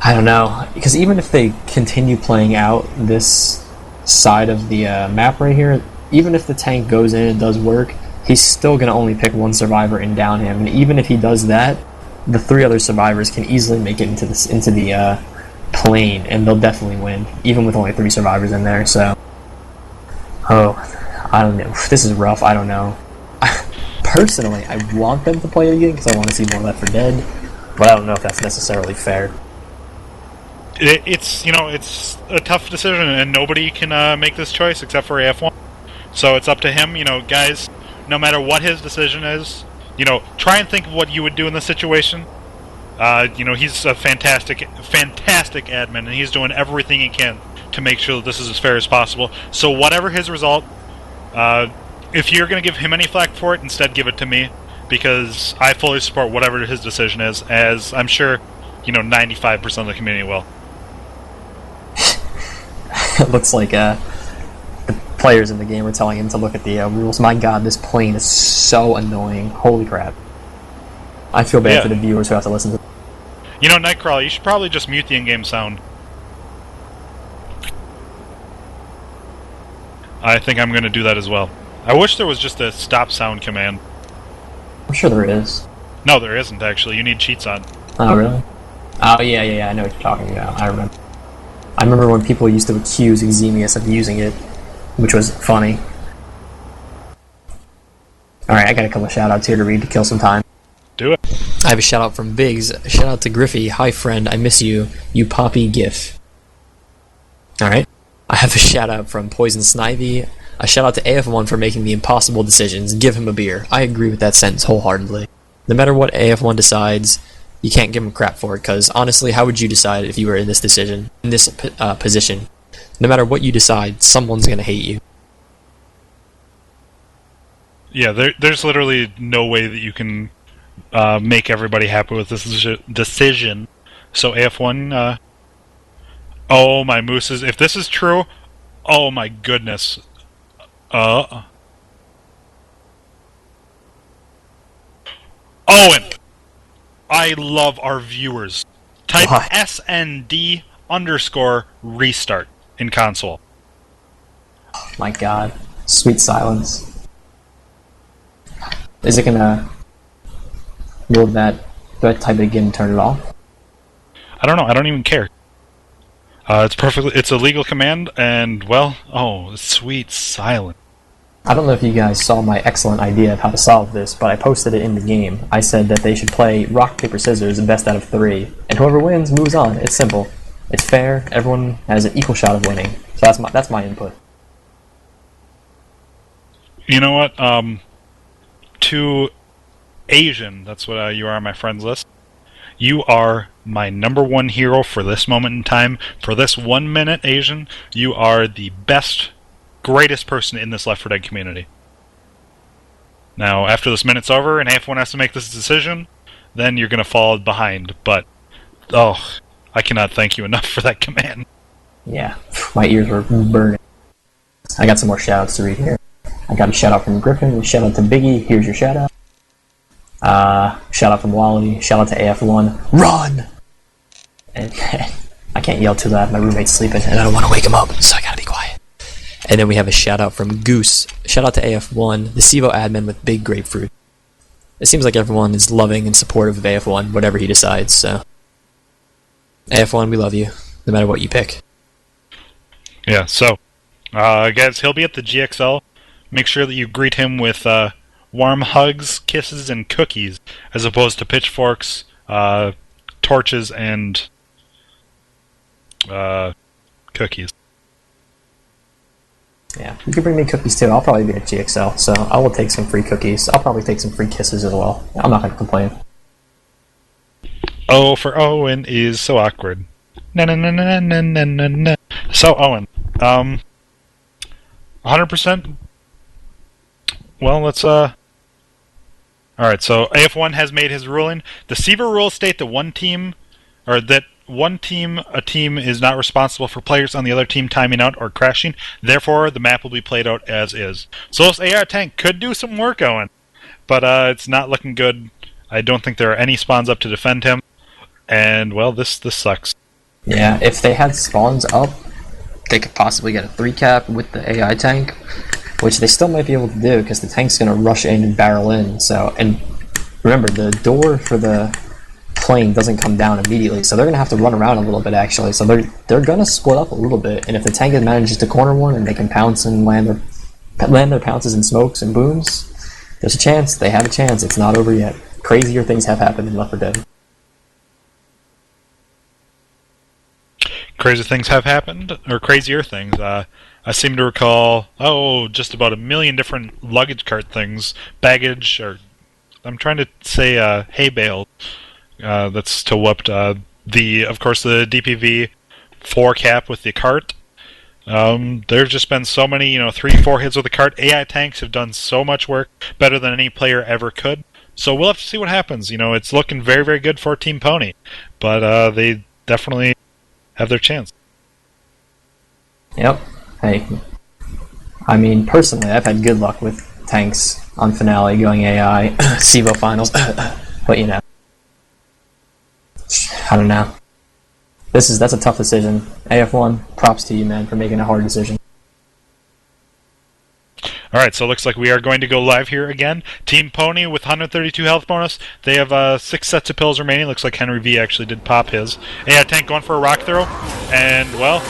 I don't know, because even if they continue playing out this side of the map right here, even if the tank goes in and does work, he's still going to only pick one survivor and down him, and even if he does that, the three other survivors can easily make it into the plane, and they'll definitely win, even with only 3 survivors in there. So, I don't know. This is rough. I don't know. Personally, I want them to play it again because I want to see more Left 4 Dead, but I don't know if that's necessarily fair. It's it's a tough decision, and nobody can make this choice except for AF1. So it's up to him. Guys, no matter what his decision is, try and think of what you would do in this situation. He's a fantastic admin, and he's doing everything he can to make sure that this is as fair as possible. So whatever his result, if you're going to give him any flack for it, instead give it to me, because I fully support whatever his decision is, as I'm sure, 95% of the community will. It looks like the players in the game are telling him to look at the rules. My god, this plane is so annoying. Holy crap. I feel bad for the viewers who have to listen to Nightcrawler, you should probably just mute the in-game sound. I think I'm going to do that as well. I wish there was just a stop sound command. I'm sure there is. No, there isn't, actually. You need cheats on. Oh, really? Oh, yeah, I know what you're talking about. I remember when people used to accuse Xemius of using it, which was funny. Alright, I got a couple of shoutouts here to read to kill some time. Do it. I have a shout out from Biggs. Shout out to Griffey. Hi, friend. I miss you. You poppy gif. Alright. I have a shout out from Poison Snivy. A shout out to AF1 for making the impossible decisions. Give him a beer. I agree with that sentence wholeheartedly. No matter what AF1 decides, you can't give him crap for it, because honestly, how would you decide if you were in this position? No matter what you decide, someone's going to hate you. Yeah, there's literally no way that you can make everybody happy with this decision. So AF1, oh my mooses, if this is true, oh my goodness. Owen! I love our viewers. Type SND_restart in console. My god. Sweet silence. Is it gonna... do I type it again and turn it off? I don't know, I don't even care. It's a legal command, and, well, sweet silence. I don't know if you guys saw my excellent idea of how to solve this, but I posted it in the game. I said that they should play rock, paper, scissors, best out of 3, and whoever wins moves on. It's simple. It's fair. Everyone has an equal shot of winning. So that's my input. You know what? To Asian, that's what you are on my friends list. You are my #1 hero for this moment in time. For this 1 minute, Asian, you are the best, greatest person in this Left 4 Dead community. Now, after this minute's over and AF1 has to make this decision, then you're going to fall behind. But, I cannot thank you enough for that command. Yeah, my ears were burning. I got some more shoutouts to read here. I got a shoutout from Griffin, a shoutout to Biggie, here's your shoutout. Shout out from Wally, shout out to AF1. Run! And I can't yell too loud. My roommate's sleeping, and I don't want to wake him up, so I gotta be quiet. And then we have a shout out from Goose. Shout out to AF1, the Cevo admin with big grapefruit. It seems like everyone is loving and supportive of AF1, whatever he decides, so. AF1, we love you, no matter what you pick. Yeah, so, guys, he'll be at the GXL. Make sure that you greet him with warm hugs, kisses, and cookies, as opposed to pitchforks, torches, and cookies. Yeah, you can bring me cookies too. I'll probably be at GXL, so I will take some free cookies. I'll probably take some free kisses as well. I'm not going to complain. Oh, for Owen is so awkward. Na na na na na na na na. So Owen, 100%. Well, let's All right. So AF1 has made his ruling. The Seaver rules state that a team is not responsible for players on the other team timing out or crashing. Therefore, the map will be played out as is. So this AR tank could do some work, Owen, but it's not looking good. I don't think there are any spawns up to defend him, and well, this sucks. Yeah, if they had spawns up, they could possibly get a 3-cap with the AI tank, which they still might be able to do because the tank's going to rush in and barrel in. So, and remember, the door for the plane doesn't come down immediately, so they're going to have to run around a little bit actually. So they're going to split up a little bit, and if the tank manages to corner one and they can pounce and land their pounces and smokes and booms, there's a chance. They have a chance. It's not over yet. Crazier things have happened in Left 4 Dead. Crazy things have happened, or crazier things. I seem to recall, just about 1 million different luggage cart things, baggage, or I'm trying to say hay bale. That's to whooped. Of course, the DPV 4-cap with the cart. There's just been so many, 3-4 hits with the cart. AI tanks have done so much work, better than any player ever could. So we'll have to see what happens. It's looking very, very good for Team Pony, but they definitely have their chance. Yep. Hey, I mean, personally, I've had good luck with tanks on Finale going AI, Cevo finals, but I don't know. That's a tough decision. AF1, props to you, man, for making a hard decision. Alright, so it looks like we are going to go live here again. Team Pony with 132 health bonus. They have 6 sets of pills remaining. Looks like Henry V actually did pop his. AI Tank going for a rock throw. And, well,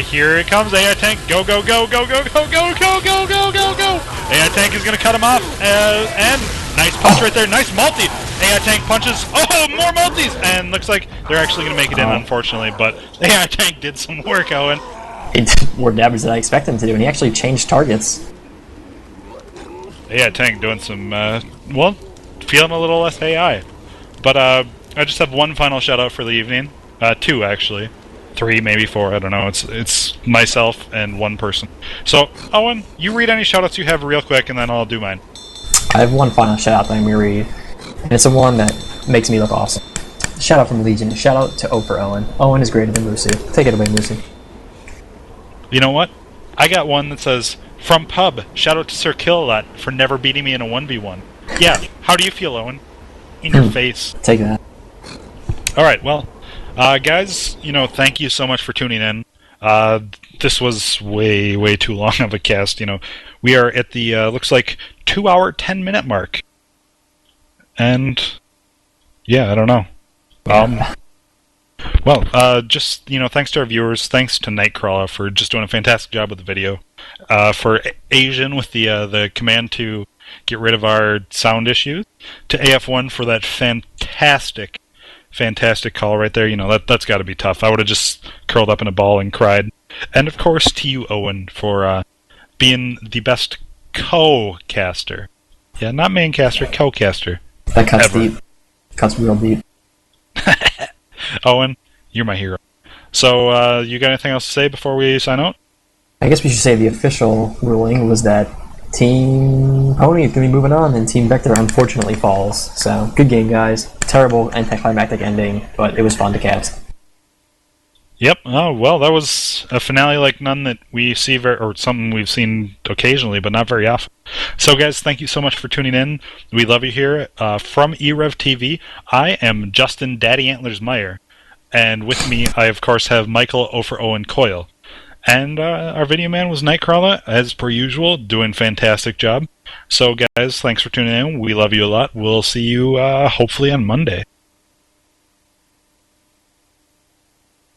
here it comes. AI Tank, go, go, go, go, go, go, go, go, go, go, go, go. AI Tank is going to cut him off. And nice punch right there. Nice multi. AI Tank punches. Oh, more multis. And looks like they're actually going to make it in, unfortunately. But AI Tank did some work, Owen. He did more damage than I expected him to do, and he actually changed targets. Yeah, Tank doing some, feeling a little less AI. But, I just have one final shout-out for the evening. 2, actually. 3, maybe 4, I don't know. It's myself and one person. So, Owen, you read any shout-outs you have real quick, and then I'll do mine. I have one final shout-out that I'm going to read, and it's the one that makes me look awesome. Shout-out from Legion. Shout-out to O for Owen. Owen is greater than Lucy. Take it away, Lucy. You know what? I got one that says, from Pub, shout out to Sir Kill-A-Lot for never beating me in a 1v1. Yeah, how do you feel, Owen? In your face. Take that. Alright, well, guys, thank you so much for tuning in. This was way, way too long of a cast, We are at the, looks like, 2-hour, 10-minute mark. And, yeah, I don't know. Just, thanks to our viewers, thanks to Nightcrawler for just doing a fantastic job with the video. For Asian with the command to get rid of our sound issues. To AF1 for that fantastic call right there. That's got to be tough. I would have just curled up in a ball and cried. And of course to you, Owen, for being the best co-caster. Yeah, not main caster, co-caster. That cuts deep. Cuts real deep. Owen, you're my hero. So, you got anything else to say before we sign out? I guess we should say the official ruling was that Team Pony is going to be moving on, and Team Vector unfortunately falls. So, good game, guys. Terrible anticlimactic ending, but it was fun to cast. Yep. Oh, well, that was a finale like none that we see, or something we've seen occasionally, but not very often. So, guys, thank you so much for tuning in. We love you here. From e-rev TV, I am Justin Daddy Antlers Meyer. And with me, I of course have Michael, Ofer, Owen, Coyle. And our video man was Nightcrawler, as per usual, doing fantastic job. So guys, thanks for tuning in. We love you a lot. We'll see you hopefully on Monday.